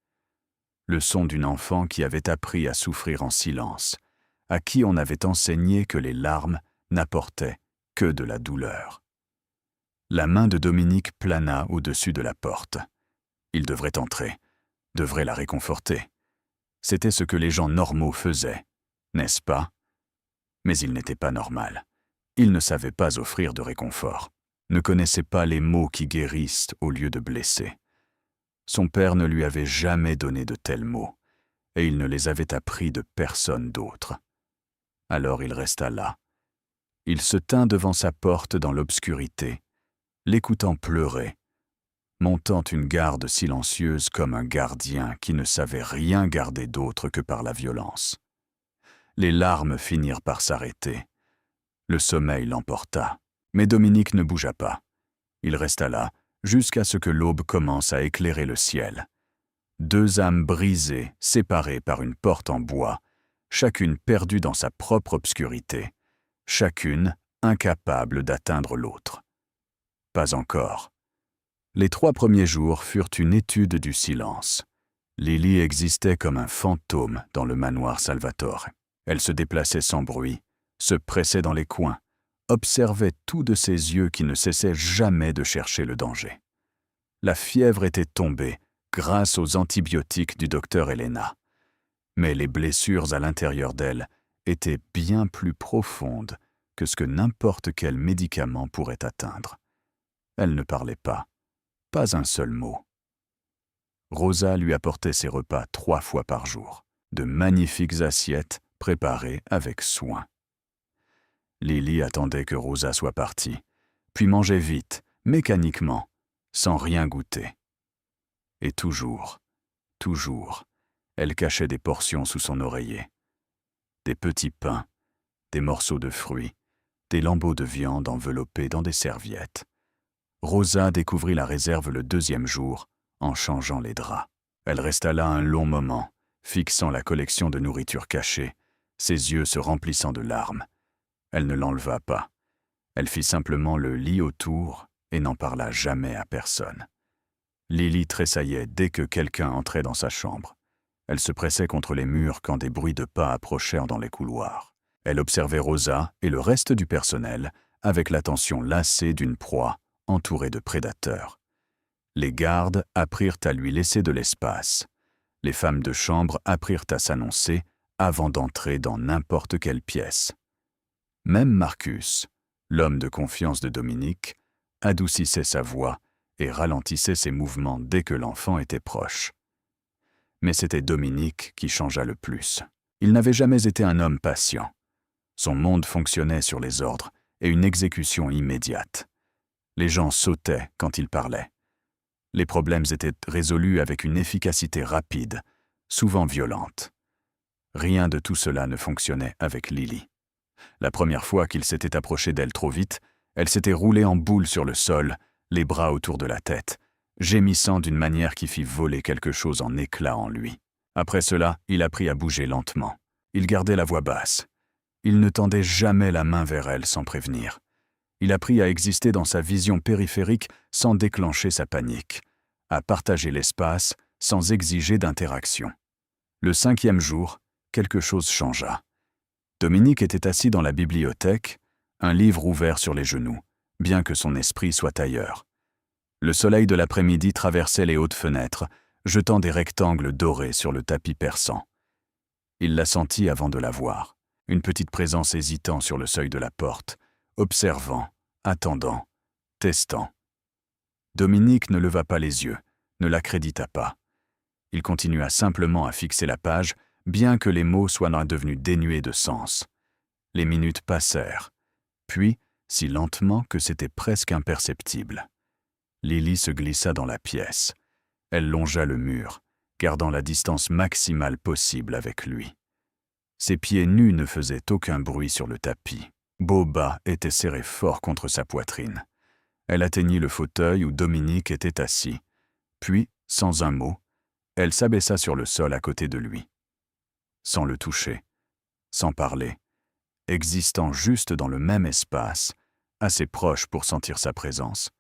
Le son d'une enfant qui avait appris à souffrir en silence, à qui on avait enseigné que les larmes n'apportaient que de la douleur. La main de Dominique plana au-dessus de la porte. Il devrait entrer, devrait la réconforter. C'était ce que les gens normaux faisaient, n'est-ce pas? Mais il n'était pas normal. Il ne savait pas offrir de réconfort, ne connaissait pas les mots qui guérissent au lieu de blesser. Son père ne lui avait jamais donné de tels mots, et il ne les avait appris de personne d'autre. Alors il resta là. Il se tint devant sa porte dans l'obscurité, l'écoutant pleurer, montant une garde silencieuse comme un gardien qui ne savait rien garder d'autre que par la violence. Les larmes finirent par s'arrêter. Le sommeil l'emporta, mais Dominique ne bougea pas. Il resta là, jusqu'à ce que l'aube commence à éclairer le ciel. Deux âmes brisées, séparées par une porte en bois, chacune perdue dans sa propre obscurité, chacune incapable d'atteindre l'autre. Pas encore. Les 3 premiers jours furent une étude du silence. Lily existait comme un fantôme dans le manoir Salvatore. Elle se déplaçait sans bruit, se pressait dans les coins, observait tout de ses yeux qui ne cessaient jamais de chercher le danger. La fièvre était tombée grâce aux antibiotiques du docteur Elena. Mais les blessures à l'intérieur d'elle étaient bien plus profondes que ce que n'importe quel médicament pourrait atteindre. Elle ne parlait pas un seul mot. Rosa lui apportait ses repas 3 fois par jour, de magnifiques assiettes préparées avec soin. Lily attendait que Rosa soit partie, puis mangeait vite, mécaniquement, sans rien goûter. Et toujours, elle cachait des portions sous son oreiller. Des petits pains, des morceaux de fruits, des lambeaux de viande enveloppés dans des serviettes. Rosa découvrit la réserve le 2e jour, en changeant les draps. Elle resta là un long moment, fixant la collection de nourriture cachée, ses yeux se remplissant de larmes. Elle ne l'enleva pas. Elle fit simplement le lit autour et n'en parla jamais à personne. Lily tressaillait dès que quelqu'un entrait dans sa chambre. Elle se pressait contre les murs quand des bruits de pas approchèrent dans les couloirs. Elle observait Rosa et le reste du personnel avec l'attention lassée d'une proie entourée de prédateurs. Les gardes apprirent à lui laisser de l'espace. Les femmes de chambre apprirent à s'annoncer avant d'entrer dans n'importe quelle pièce. Même Marcus, l'homme de confiance de Dominique, adoucissait sa voix et ralentissait ses mouvements dès que l'enfant était proche. Mais c'était Dominique qui changea le plus. Il n'avait jamais été un homme patient. Son monde fonctionnait sur les ordres et une exécution immédiate. Les gens sautaient quand il parlait. Les problèmes étaient résolus avec une efficacité rapide, souvent violente. Rien de tout cela ne fonctionnait avec Lily. La première fois qu'il s'était approché d'elle trop vite, elle s'était roulée en boule sur le sol, les bras autour de la tête, gémissant d'une manière qui fit voler quelque chose en éclats en lui. Après cela, il apprit à bouger lentement. Il gardait la voix basse. Il ne tendait jamais la main vers elle sans prévenir. Il apprit à exister dans sa vision périphérique sans déclencher sa panique, à partager l'espace sans exiger d'interaction. Le 5e jour, quelque chose changea. Dominique était assis dans la bibliothèque, un livre ouvert sur les genoux, bien que son esprit soit ailleurs. Le soleil de l'après-midi traversait les hautes fenêtres, jetant des rectangles dorés sur le tapis persan. Il la sentit avant de la voir, une petite présence hésitant sur le seuil de la porte, observant, attendant, testant. Dominique ne leva pas les yeux, ne l'accrédita pas. Il continua simplement à fixer la page, bien que les mots soient devenus dénués de sens. Les minutes passèrent, puis, si lentement que c'était presque imperceptible. Lily se glissa dans la pièce. Elle longea le mur, gardant la distance maximale possible avec lui. Ses pieds nus ne faisaient aucun bruit sur le tapis. Boba était serré fort contre sa poitrine. Elle atteignit le fauteuil où Dominique était assis. Puis, sans un mot, elle s'abaissa sur le sol à côté de lui. Sans le toucher, sans parler, existant juste dans le même espace, assez proche pour sentir sa présence,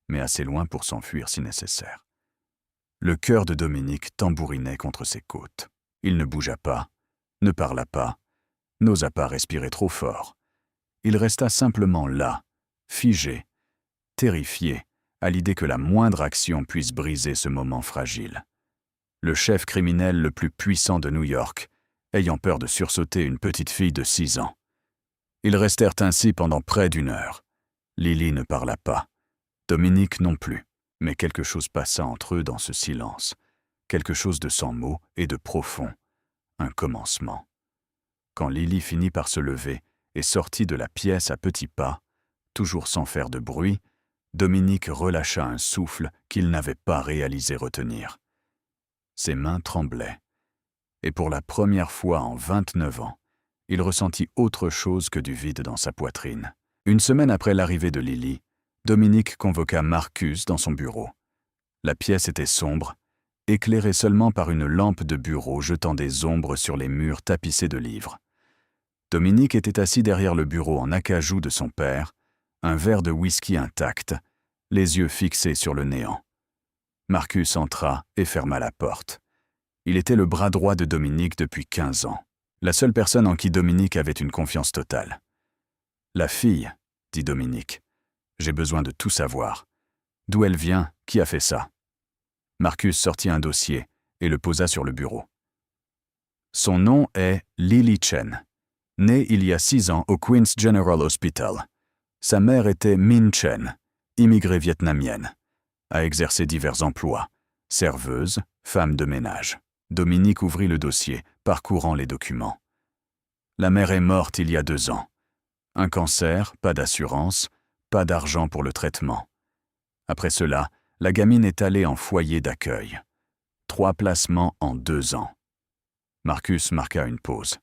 mais assez loin pour s'enfuir si nécessaire. Le cœur de Dominique tambourinait contre ses côtes. Il ne bougea pas, ne parla pas, n'osa pas respirer trop fort. Il resta simplement là, figé, terrifié à l'idée que la moindre action puisse briser ce moment fragile. Le chef criminel le plus puissant de New York, ayant peur de sursauter une petite fille de 6 ans. Ils restèrent ainsi pendant près d'1 heure. Lily ne parla pas, Dominique non plus, mais quelque chose passa entre eux dans ce silence, quelque chose de sans mots et de profond, un commencement. Quand Lily finit par se lever et sortit de la pièce à petits pas, toujours sans faire de bruit, Dominique relâcha un souffle qu'il n'avait pas réalisé retenir. Ses mains tremblaient. Et pour la première fois en 29 ans, il ressentit autre chose que du vide dans sa poitrine. Une semaine après l'arrivée de Lily, Dominique convoqua Marcus dans son bureau. La pièce était sombre, éclairée seulement par une lampe de bureau jetant des ombres sur les murs tapissés de livres. Dominique était assis derrière le bureau en acajou de son père, un verre de whisky intact, les yeux fixés sur le néant. Marcus entra et ferma la porte. Il était le bras droit de Dominique depuis 15 ans, la seule personne en qui Dominique avait une confiance totale. « La fille, » dit Dominique. « J'ai besoin de tout savoir. D'où elle vient, qui a fait ça ?» Marcus sortit un dossier et le posa sur le bureau. Son nom est Lily Chen, née il y a 6 ans au Queen's General Hospital. Sa mère était Min Chen, immigrée vietnamienne, a exercé divers emplois, serveuse, femme de ménage. Dominique ouvrit le dossier, parcourant les documents. La mère est morte il y a 2 ans. Un cancer, pas d'assurance, pas d'argent pour le traitement. Après cela, la gamine est allée en foyer d'accueil. 3 placements en 2 ans. Marcus marqua une pause.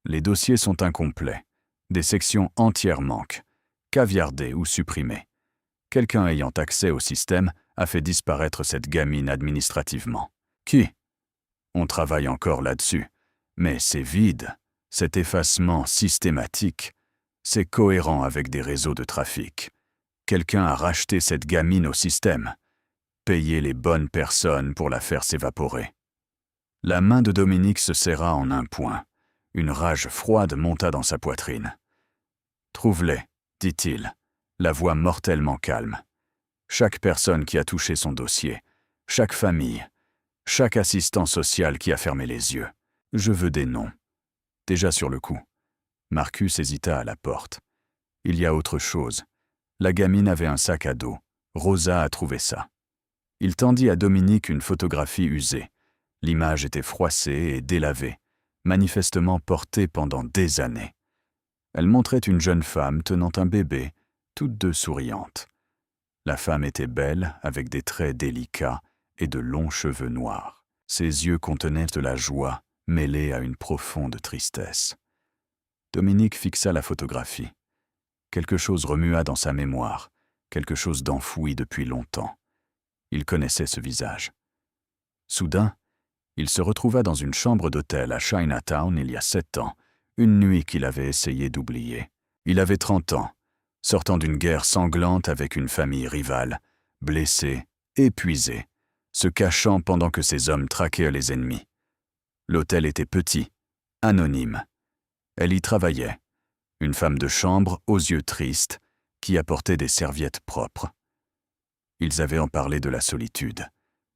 Les dossiers sont incomplets. Des sections entières manquent, caviardées ou supprimées. Quelqu'un ayant accès au système a fait disparaître cette gamine administrativement. Qui ? On travaille encore là-dessus, mais c'est vide. Cet effacement systématique, c'est cohérent avec des réseaux de trafic. Quelqu'un a racheté cette gamine au système, payé les bonnes personnes pour la faire s'évaporer. La main de Dominique se serra en un point. Une rage froide monta dans sa poitrine. « Trouve-les, » dit-il, la voix mortellement calme. Chaque personne qui a touché son dossier, chaque famille, chaque assistant social qui a fermé les yeux. Je veux des noms. Déjà sur le coup. Marcus hésita à la porte. Il y a autre chose. La gamine avait un sac à dos. Rosa a trouvé ça. Il tendit à Dominique une photographie usée. L'image était froissée et délavée, manifestement portée pendant des années. Elle montrait une jeune femme tenant un bébé, toutes deux souriantes. La femme était belle, avec des traits délicats et de longs cheveux noirs. Ses yeux contenaient de la joie, mêlée à une profonde tristesse. Dominique fixa la photographie. Quelque chose remua dans sa mémoire, quelque chose d'enfoui depuis longtemps. Il connaissait ce visage. Soudain, il se retrouva dans une chambre d'hôtel à Chinatown il y a 7 ans, une nuit qu'il avait essayé d'oublier. Il avait 30 ans, sortant d'une guerre sanglante avec une famille rivale, blessé, épuisé, se cachant pendant que ses hommes traquaient les ennemis. L'hôtel était petit, anonyme. Elle y travaillait, une femme de chambre aux yeux tristes, qui apportait des serviettes propres. Ils avaient en parlé de la solitude,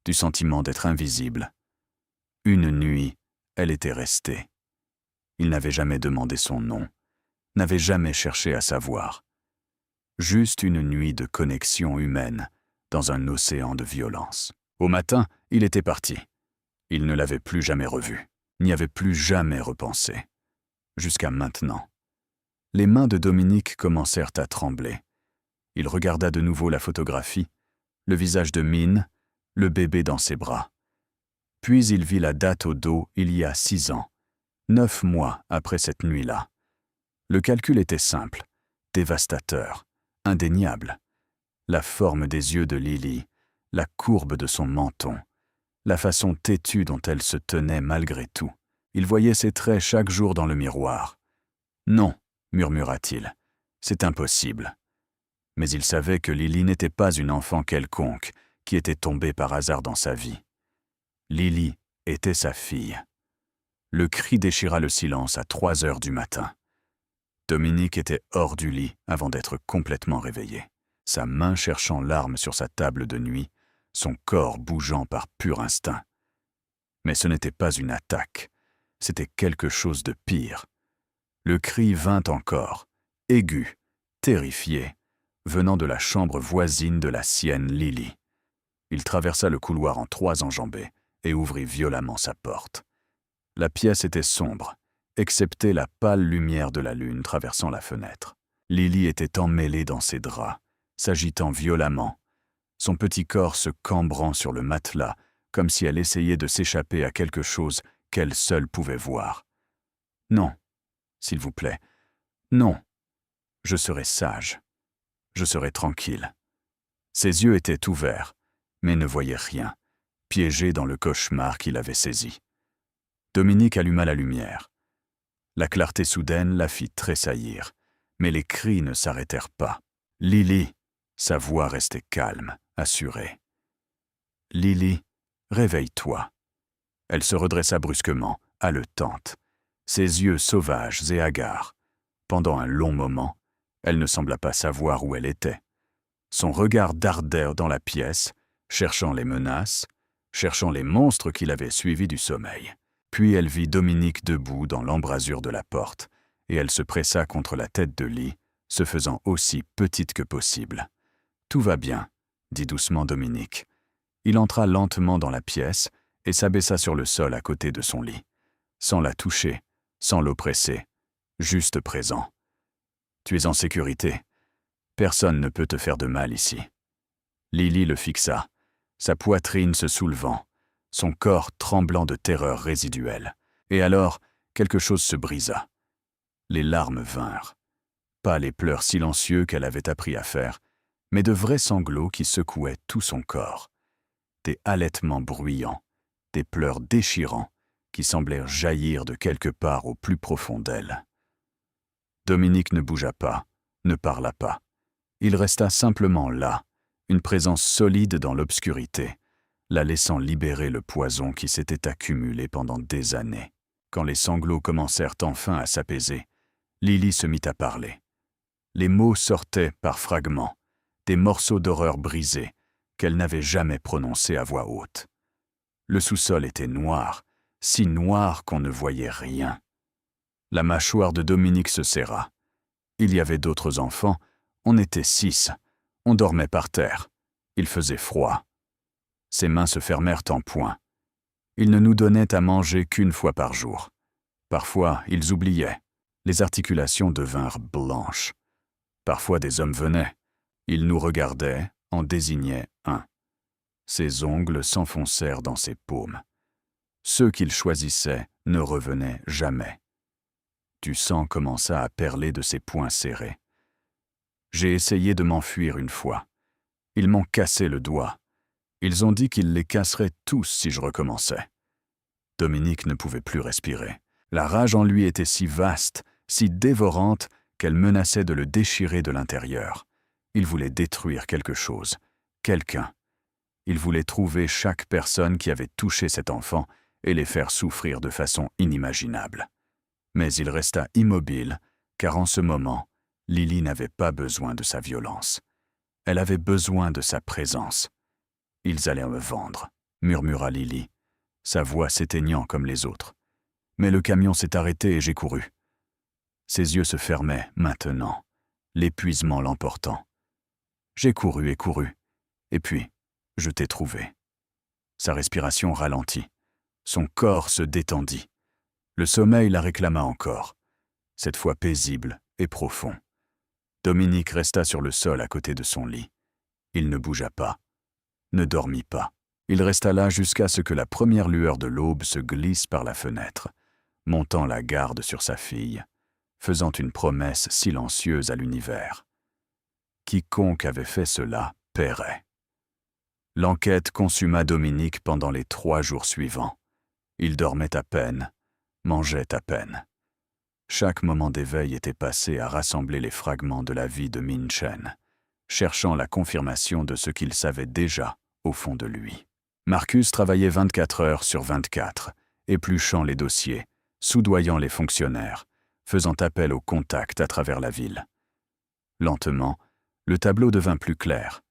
du sentiment d'être invisible. Une nuit, elle était restée. Il n'avait jamais demandé son nom, n'avait jamais cherché à savoir. Juste une nuit de connexion humaine dans un océan de violence. Au matin, il était parti. Il ne l'avait plus jamais revue, n'y avait plus jamais repensé. Jusqu'à maintenant. Les mains de Dominique commencèrent à trembler. Il regarda de nouveau la photographie, le visage de Min, le bébé dans ses bras. Puis il vit la date au dos il y a 6 ans, 9 mois après cette nuit-là. Le calcul était simple, dévastateur, indéniable. La forme des yeux de Lily, la courbe de son menton, la façon têtue dont elle se tenait malgré tout. Il voyait ses traits chaque jour dans le miroir. « Non », murmura-t-il, « c'est impossible. » Mais il savait que Lily n'était pas une enfant quelconque qui était tombée par hasard dans sa vie. Lily était sa fille. Le cri déchira le silence à 3 heures du matin. Dominique était hors du lit avant d'être complètement réveillé, sa main cherchant l'arme sur sa table de nuit, son corps bougeant par pur instinct. Mais ce n'était pas une attaque, c'était quelque chose de pire. Le cri vint encore, aigu, terrifié, venant de la chambre voisine de la sienne, Lily. Il traversa le couloir en 3 enjambées et ouvrit violemment sa porte. La pièce était sombre, excepté la pâle lumière de la lune traversant la fenêtre. Lily était emmêlée dans ses draps, s'agitant violemment, son petit corps se cambrant sur le matelas, comme si elle essayait de s'échapper à quelque chose qu'elle seule pouvait voir. « Non, s'il vous plaît, non. Je serai sage. Je serai tranquille. » Ses yeux étaient ouverts, mais ne voyaient rien, piégés dans le cauchemar qui l'avait saisi. Dominique alluma la lumière. La clarté soudaine la fit tressaillir, mais les cris ne s'arrêtèrent pas. « Lily !» Sa voix restait calme, assurée. « Lily, réveille-toi. » Elle se redressa brusquement, haletante, ses yeux sauvages et hagards. Pendant un long moment, elle ne sembla pas savoir où elle était. Son regard dardait dans la pièce, cherchant les menaces, cherchant les monstres qui l'avaient suivi du sommeil. Puis elle vit Dominique debout dans l'embrasure de la porte, et elle se pressa contre la tête de lit, se faisant aussi petite que possible. « Tout va bien, » dit doucement Dominique. Il entra lentement dans la pièce et s'abaissa sur le sol à côté de son lit, sans la toucher, sans l'oppresser, juste présent. « Tu es en sécurité. Personne ne peut te faire de mal ici. » Lily le fixa, sa poitrine se soulevant, son corps tremblant de terreur résiduelle. Et alors, quelque chose se brisa. Les larmes vinrent. Pas les pleurs silencieux qu'elle avait appris à faire, mais de vrais sanglots qui secouaient tout son corps. Des halètements bruyants, des pleurs déchirants qui semblèrent jaillir de quelque part au plus profond d'elle. Dominique ne bougea pas, ne parla pas. Il resta simplement là, une présence solide dans l'obscurité, la laissant libérer le poison qui s'était accumulé pendant des années. Quand les sanglots commencèrent enfin à s'apaiser, Lily se mit à parler. Les mots sortaient par fragments, des morceaux d'horreur brisés qu'elle n'avait jamais prononcés à voix haute. Le sous-sol était noir, si noir qu'on ne voyait rien. La mâchoire de Dominique se serra. Il y avait d'autres enfants, on était 6, on dormait par terre. Il faisait froid. Ses mains se fermèrent en poing. Ils ne nous donnaient à manger qu'une fois par jour. Parfois, ils oubliaient. Les articulations devinrent blanches. Parfois, des hommes venaient. Ils nous regardaient, en désignaient un. Ses ongles s'enfoncèrent dans ses paumes. Ceux qu'ils choisissaient ne revenaient jamais. Du sang commença à perler de ses poings serrés. J'ai essayé de m'enfuir une fois. Ils m'ont cassé le doigt. Ils ont dit qu'ils les casseraient tous si je recommençais. Dominique ne pouvait plus respirer. La rage en lui était si vaste, si dévorante, qu'elle menaçait de le déchirer de l'intérieur. Il voulait détruire quelque chose, quelqu'un. Il voulait trouver chaque personne qui avait touché cet enfant et les faire souffrir de façon inimaginable. Mais il resta immobile, car en ce moment, Lily n'avait pas besoin de sa violence. Elle avait besoin de sa présence. « Ils allaient me vendre », murmura Lily, sa voix s'éteignant comme les autres. Mais le camion s'est arrêté et j'ai couru. Ses yeux se fermaient maintenant, l'épuisement l'emportant. J'ai couru et couru, et puis je t'ai trouvé. Sa respiration ralentit, son corps se détendit. Le sommeil la réclama encore, cette fois paisible et profond. Dominique resta sur le sol à côté de son lit. Il ne bougea pas, ne dormit pas. Il resta là jusqu'à ce que la première lueur de l'aube se glisse par la fenêtre, montant la garde sur sa fille, faisant une promesse silencieuse à l'univers. Quiconque avait fait cela paierait. L'enquête consuma Dominique pendant les 3 jours suivants. Il dormait à peine, mangeait à peine. Chaque moment d'éveil était passé à rassembler les fragments de la vie de Min Chen, cherchant la confirmation de ce qu'il savait déjà au fond de lui. Marcus travaillait 24 heures sur 24, épluchant les dossiers, soudoyant les fonctionnaires, faisant appel aux contacts à travers la ville. Lentement, le tableau devint plus clair.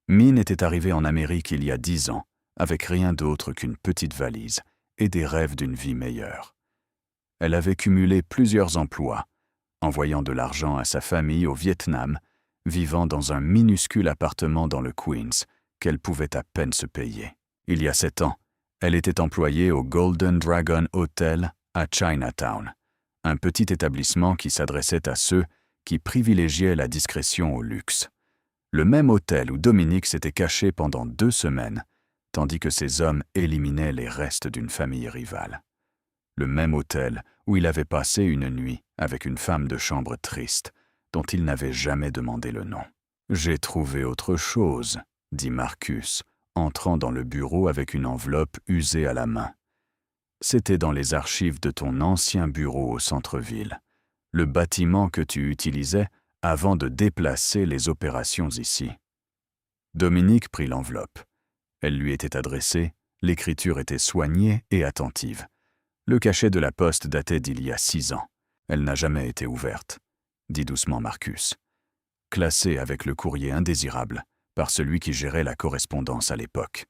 Min était arrivée en Amérique il y a 10 ans, avec rien d'autre qu'une petite valise et des rêves d'une vie meilleure. Elle avait cumulé plusieurs emplois, envoyant de l'argent à sa famille au Vietnam, vivant dans un minuscule appartement dans le Queens qu'elle pouvait à peine se payer. Il y a 7 ans, elle était employée au Golden Dragon Hotel à Chinatown, un petit établissement qui s'adressait à ceux qui privilégiaient la discrétion au luxe. Le même hôtel où Dominique s'était caché pendant 2 semaines, tandis que ces hommes éliminaient les restes d'une famille rivale. Le même hôtel où il avait passé une nuit avec une femme de chambre triste, dont il n'avait jamais demandé le nom. « J'ai trouvé autre chose », dit Marcus, entrant dans le bureau avec une enveloppe usée à la main. C'était dans les archives de ton ancien bureau au centre-ville, le bâtiment que tu utilisais avant de déplacer les opérations ici. Dominique prit l'enveloppe. Elle lui était adressée, l'écriture était soignée et attentive. Le cachet de la poste datait d'il y a 6 ans. Elle n'a jamais été ouverte, dit doucement Marcus. Classée avec le courrier indésirable par celui qui gérait la correspondance à l'époque.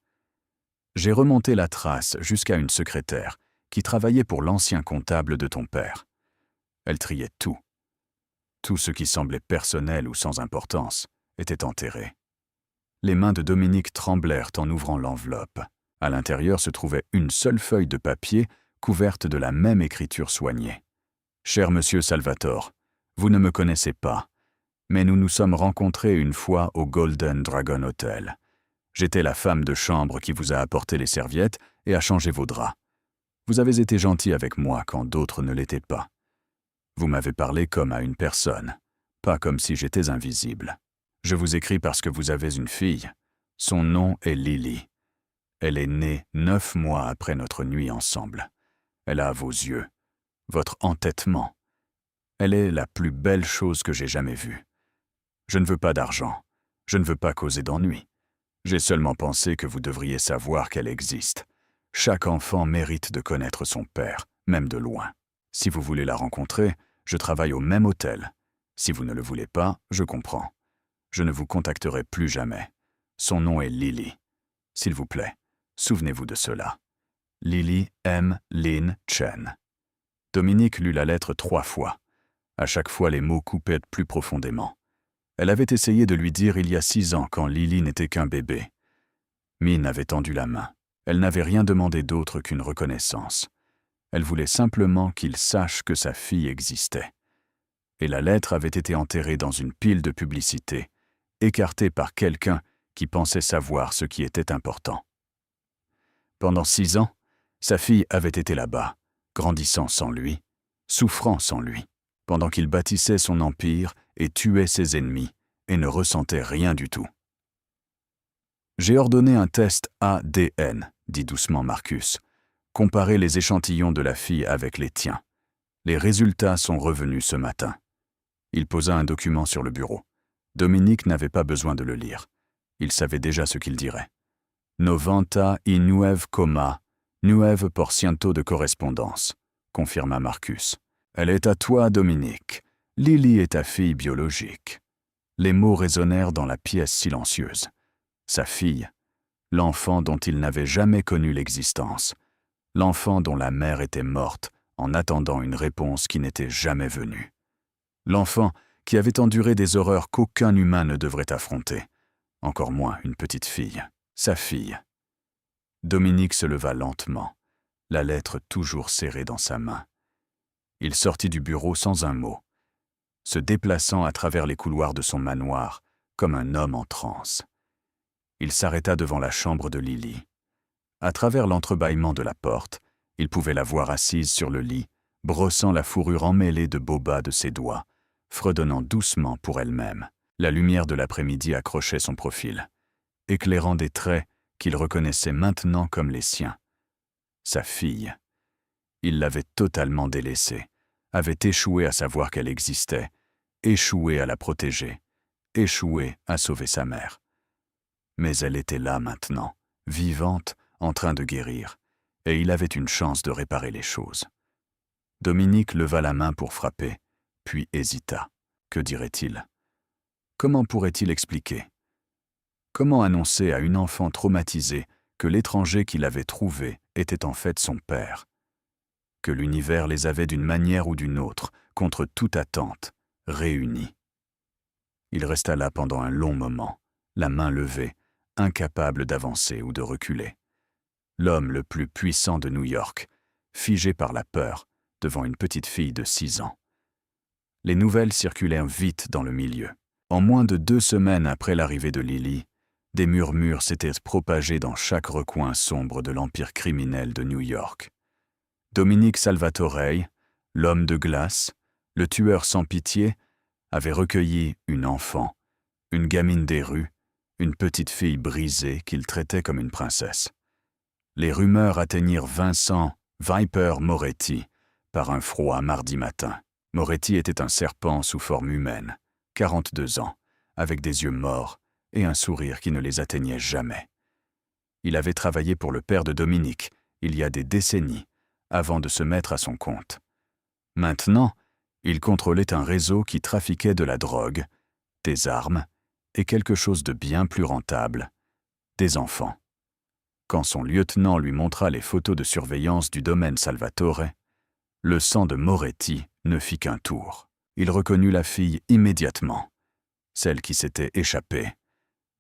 J'ai remonté la trace jusqu'à une secrétaire qui travaillait pour l'ancien comptable de ton père. Elle triait tout. Tout ce qui semblait personnel ou sans importance était enterré. Les mains de Dominique tremblèrent en ouvrant l'enveloppe. À l'intérieur se trouvait une seule feuille de papier couverte de la même écriture soignée. « Cher monsieur Salvatore, vous ne me connaissez pas, mais nous nous sommes rencontrés une fois au Golden Dragon Hotel. J'étais la femme de chambre qui vous a apporté les serviettes et a changé vos draps. Vous avez été gentil avec moi quand d'autres ne l'étaient pas. Vous m'avez parlé comme à une personne, pas comme si j'étais invisible. Je vous écris parce que vous avez une fille. Son nom est Lily. Elle est née 9 mois après notre nuit ensemble. Elle a vos yeux, votre entêtement. Elle est la plus belle chose que j'ai jamais vue. Je ne veux pas d'argent. Je ne veux pas causer d'ennui. J'ai seulement pensé que vous devriez savoir qu'elle existe. Chaque enfant mérite de connaître son père, même de loin. Si vous voulez la rencontrer, je travaille au même hôtel. Si vous ne le voulez pas, je comprends. Je ne vous contacterai plus jamais. Son nom est Lily. S'il vous plaît, souvenez-vous de cela. Lily M. Lin Chen. Dominique lut la lettre 3 fois. À chaque fois, les mots coupaient plus profondément. Elle avait essayé de lui dire il y a 6 ans, quand Lily n'était qu'un bébé. Min avait tendu la main. Elle n'avait rien demandé d'autre qu'une reconnaissance. Elle voulait simplement qu'il sache que sa fille existait. Et la lettre avait été enterrée dans une pile de publicité, écartée par quelqu'un qui pensait savoir ce qui était important. Pendant 6 ans, sa fille avait été là-bas, grandissant sans lui, souffrant sans lui, pendant qu'il bâtissait son empire et tuait ses ennemis, et ne ressentait rien du tout. « J'ai ordonné un test ADN, dit doucement Marcus. Comparez les échantillons de la fille avec les tiens. Les résultats sont revenus ce matin. » Il posa un document sur le bureau. Dominique n'avait pas besoin de le lire. Il savait déjà ce qu'il dirait. « Novanta y nueve coma, nueve por ciento de correspondance, » confirma Marcus. « Elle est à toi, Dominique. Lily est ta fille biologique. » Les mots résonnèrent dans la pièce silencieuse. Sa fille, l'enfant dont il n'avait jamais connu l'existence, l'enfant dont la mère était morte en attendant une réponse qui n'était jamais venue. L'enfant qui avait enduré des horreurs qu'aucun humain ne devrait affronter, encore moins une petite fille, sa fille. Dominique se leva lentement, la lettre toujours serrée dans sa main. Il sortit du bureau sans un mot, se déplaçant à travers les couloirs de son manoir comme un homme en transe. Il s'arrêta devant la chambre de Lily. À travers l'entrebâillement de la porte, il pouvait la voir assise sur le lit, brossant la fourrure emmêlée de boba de ses doigts, fredonnant doucement pour elle-même. La lumière de l'après-midi accrochait son profil, éclairant des traits qu'il reconnaissait maintenant comme les siens. Sa fille. Il l'avait totalement délaissée, avait échoué à savoir qu'elle existait, échoué à la protéger, échoué à sauver sa mère. Mais elle était là maintenant, vivante, en train de guérir, et il avait une chance de réparer les choses. Dominique leva la main pour frapper, puis hésita. Que dirait-il? Comment pourrait-il expliquer? Comment annoncer à une enfant traumatisée que l'étranger qu'il avait trouvé était en fait son père? Que l'univers les avait d'une manière ou d'une autre, contre toute attente, réunis. Il resta là pendant un long moment, la main levée, incapable d'avancer ou de reculer. L'homme le plus puissant de New York, figé par la peur, devant une petite fille de 6 ans. Les nouvelles circulèrent vite dans le milieu. En moins de 2 semaines après l'arrivée de Lily, des murmures s'étaient propagés dans chaque recoin sombre de l'empire criminel de New York. Dominique Salvatore, l'homme de glace, le tueur sans pitié, avait recueilli une enfant, une gamine des rues, une petite fille brisée qu'il traitait comme une princesse. Les rumeurs atteignirent Vincent Viper Moretti par un froid mardi matin. Moretti était un serpent sous forme humaine, 42 ans, avec des yeux morts et un sourire qui ne les atteignait jamais. Il avait travaillé pour le père de Dominique, il y a des décennies, avant de se mettre à son compte. Maintenant, il contrôlait un réseau qui trafiquait de la drogue, des armes et quelque chose de bien plus rentable, des enfants. Quand son lieutenant lui montra les photos de surveillance du domaine Salvatore, le sang de Moretti ne fit qu'un tour. Il reconnut la fille immédiatement, celle qui s'était échappée,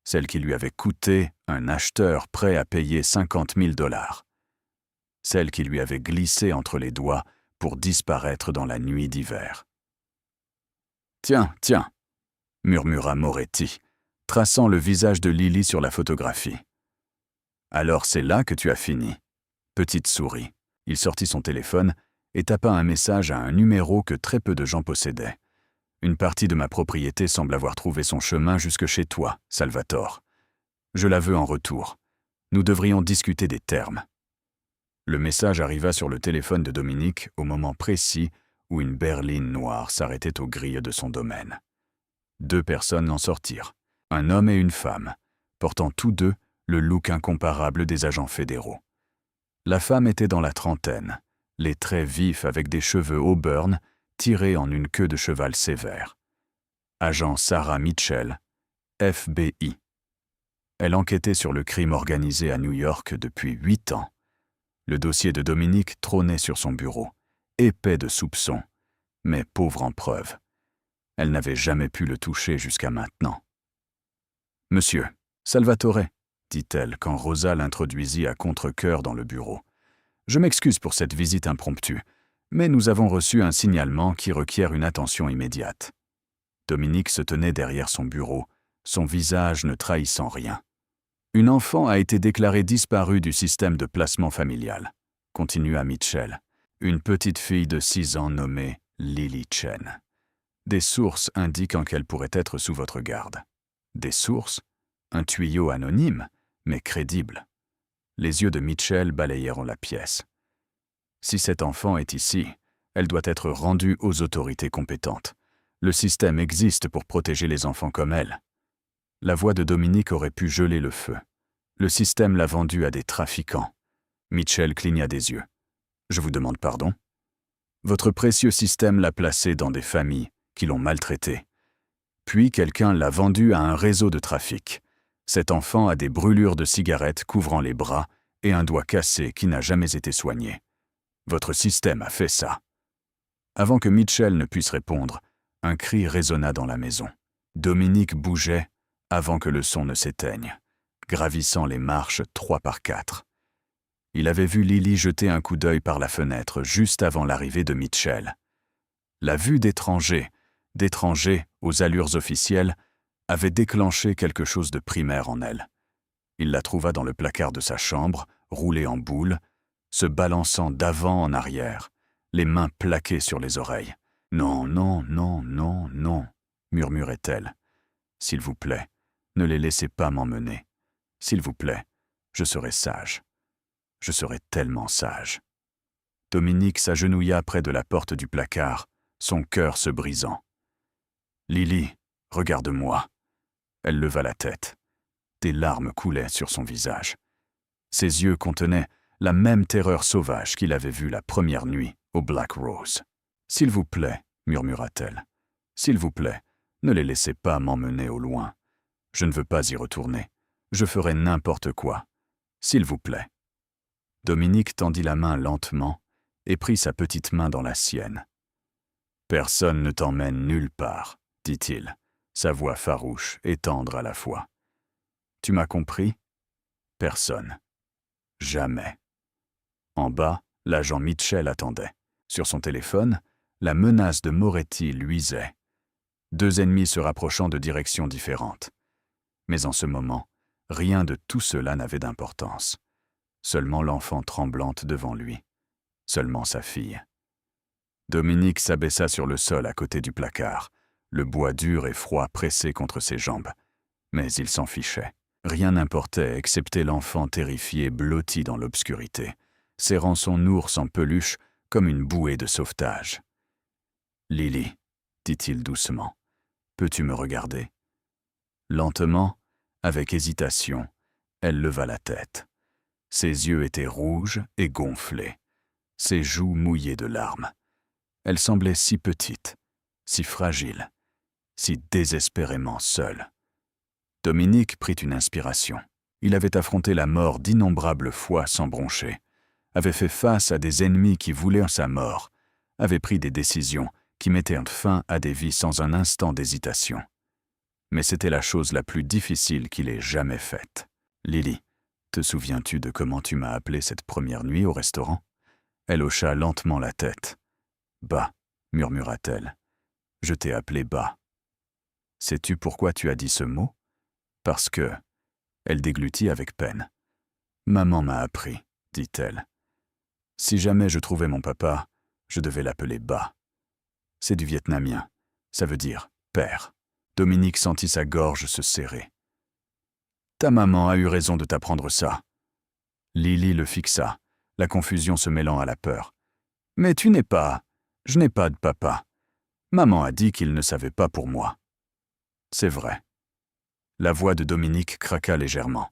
celle qui lui avait coûté un acheteur prêt à payer 50 000 $, celle qui lui avait glissé entre les doigts pour disparaître dans la nuit d'hiver. « Tiens, tiens !» murmura Moretti, traçant le visage de Lily sur la photographie. « Alors c'est là que tu as fini. » Petite souris. Il sortit son téléphone et tapa un message à un numéro que très peu de gens possédaient. « Une partie de ma propriété semble avoir trouvé son chemin jusque chez toi, Salvatore. Je la veux en retour. Nous devrions discuter des termes. » Le message arriva sur le téléphone de Dominique au moment précis où une berline noire s'arrêtait aux grilles de son domaine. 2 personnes en sortirent, un homme et une femme, portant tous deux le look incomparable des agents fédéraux. La femme était dans la trentaine, les traits vifs avec des cheveux auburn tirés en une queue de cheval sévère. Agent Sarah Mitchell, FBI. Elle enquêtait sur le crime organisé à New York depuis 8 ans. Le dossier de Dominique trônait sur son bureau, épais de soupçons, mais pauvre en preuves. Elle n'avait jamais pu le toucher jusqu'à maintenant. « Monsieur, Salvatore », dit-elle quand Rosa l'introduisit à contre-cœur dans le bureau. « Je m'excuse pour cette visite impromptue, mais nous avons reçu un signalement qui requiert une attention immédiate. » Dominique se tenait derrière son bureau, son visage ne trahissant rien. « Une enfant a été déclarée disparue du système de placement familial, » continua Mitchell. « Une petite fille de 6 ans nommée Lily Chen. Des sources indiquant qu'elle pourrait être sous votre garde. » Des sources? Un tuyau anonyme, mais crédible. Les yeux de Mitchell balayèrent la pièce. « Si cet enfant est ici, elle doit être rendue aux autorités compétentes. Le système existe pour protéger les enfants comme elle. » La voix de Dominique aurait pu geler le feu. Le système l'a vendue à des trafiquants. Mitchell cligna des yeux. « Je vous demande pardon. Votre précieux système l'a placée dans des familles qui l'ont maltraitée. Puis quelqu'un l'a vendue à un réseau de trafic. Cet enfant a des brûlures de cigarettes couvrant les bras et un doigt cassé qui n'a jamais été soigné. Votre système a fait ça. » Avant que Mitchell ne puisse répondre, un cri résonna dans la maison. Dominique bougeait avant que le son ne s'éteigne, gravissant les marches 3 par 4. Il avait vu Lily jeter un coup d'œil par la fenêtre juste avant l'arrivée de Mitchell. La vue d'étrangers aux allures officielles, avait déclenché quelque chose de primaire en elle. Il la trouva dans le placard de sa chambre, roulée en boule, se balançant d'avant en arrière, les mains plaquées sur les oreilles. « Non, non, non, non, non » murmurait-elle. « S'il vous plaît, ne les laissez pas m'emmener. S'il vous plaît, je serai sage. Je serai tellement sage. » Dominique s'agenouilla près de la porte du placard, son cœur se brisant. « Lily, regarde-moi. » Elle leva la tête. Des larmes coulaient sur son visage. Ses yeux contenaient la même terreur sauvage qu'il avait vue la première nuit au Black Rose. « S'il vous plaît, » murmura-t-elle. « S'il vous plaît, ne les laissez pas m'emmener au loin. Je ne veux pas y retourner. Je ferai n'importe quoi. S'il vous plaît. » Dominique tendit la main lentement et prit sa petite main dans la sienne. « Personne ne t'emmène nulle part, » dit-il, sa voix farouche et tendre à la fois. « Tu m'as compris? Personne. Jamais. » En bas, l'agent Mitchell attendait. Sur son téléphone, la menace de Moretti luisait. 2 ennemis se rapprochant de directions différentes. Mais en ce moment, rien de tout cela n'avait d'importance. Seulement l'enfant tremblante devant lui. Seulement sa fille. Dominique s'abaissa sur le sol à côté du placard, le bois dur et froid pressé contre ses jambes. Mais il s'en fichait. Rien n'importait excepté l'enfant terrifié blotti dans l'obscurité, serrant son ours en peluche comme une bouée de sauvetage. « Lily, dit-il doucement, peux-tu me regarder ?» Lentement, avec hésitation, elle leva la tête. Ses yeux étaient rouges et gonflés, ses joues mouillées de larmes. Elle semblait si petite, si fragile, si désespérément seule. Dominique prit une inspiration. Il avait affronté la mort d'innombrables fois sans broncher, avait fait face à des ennemis qui voulaient sa mort, avait pris des décisions qui mettaient fin à des vies sans un instant d'hésitation. Mais c'était la chose la plus difficile qu'il ait jamais faite. « Lily, te souviens-tu de comment tu m'as appelé cette première nuit au restaurant ?» Elle hocha lentement la tête. « Bah, murmura-t-elle. Je t'ai appelé Bah. Sais-tu pourquoi tu as dit ce mot ? Parce que... » Elle déglutit avec peine. « Maman m'a appris, dit-elle. Si jamais je trouvais mon papa, je devais l'appeler Bah. C'est du vietnamien. Ça veut dire père. » Dominique sentit sa gorge se serrer. « Ta maman a eu raison de t'apprendre ça. » Lily le fixa, la confusion se mêlant à la peur. « Mais tu n'es pas... Je n'ai pas de papa. Maman a dit qu'il ne savait pas pour moi. » C'est vrai. La voix de Dominique craqua légèrement.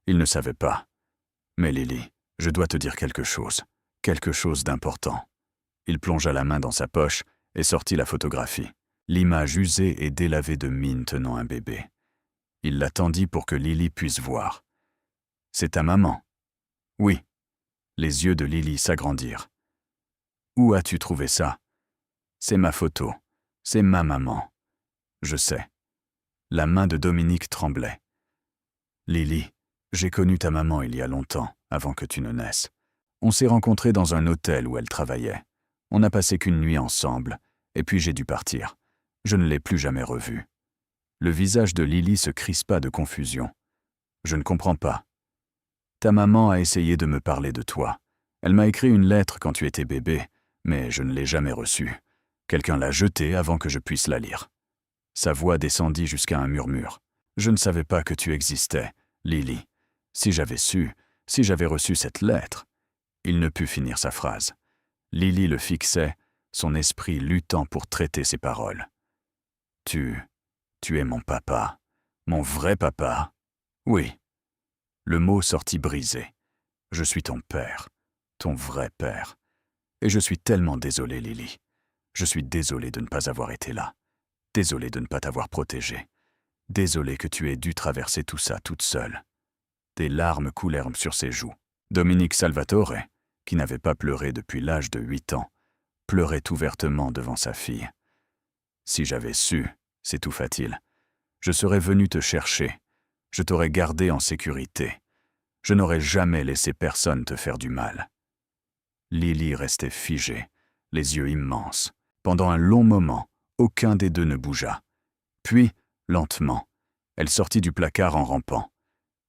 Il ne savait pas. « Mais Lily, je dois te dire quelque chose d'important. » Il plongea la main dans sa poche et sortit la photographie. L'image usée et délavée de Mine tenant un bébé. Il la tendit pour que Lily puisse voir. « C'est ta maman ?» ?»« Oui. » Les yeux de Lily s'agrandirent. « Où as-tu trouvé ça ?»« C'est ma photo. C'est ma maman. »« Je sais. » La main de Dominique tremblait. « Lily, j'ai connu ta maman il y a longtemps, avant que tu ne naisses. On s'est rencontrés dans un hôtel où elle travaillait. On n'a passé qu'une nuit ensemble, et puis j'ai dû partir. Je ne l'ai plus jamais revue. » Le visage de Lily se crispa de confusion. « Je ne comprends pas. Ta maman a essayé de me parler de toi. Elle m'a écrit une lettre quand tu étais bébé, mais je ne l'ai jamais reçue. Quelqu'un l'a jetée avant que je puisse la lire. » Sa voix descendit jusqu'à un murmure. « Je ne savais pas que tu existais, Lily. Si j'avais su, si j'avais reçu cette lettre... » Il ne put finir sa phrase. Lily le fixait, son esprit luttant pour traiter ses paroles. « Tu es mon papa, mon vrai papa. » ?»« Oui. » Le mot sortit brisé. « Je suis ton père, ton vrai père. Et je suis tellement désolé, Lily. Je suis désolé de ne pas avoir été là. Désolé de ne pas t'avoir protégée. Désolé que tu aies dû traverser tout ça toute seule. » Des larmes coulèrent sur ses joues. Dominique Salvatore, qui n'avait pas pleuré depuis l'âge de 8 ans, pleurait ouvertement devant sa fille. « Si j'avais su, » s'étouffa-t-il, « je serais venu te chercher. Je t'aurais gardé en sécurité. Je n'aurais jamais laissé personne te faire du mal. » Lily restait figée, les yeux immenses. Pendant un long moment, aucun des deux ne bougea. Puis, lentement, elle sortit du placard en rampant.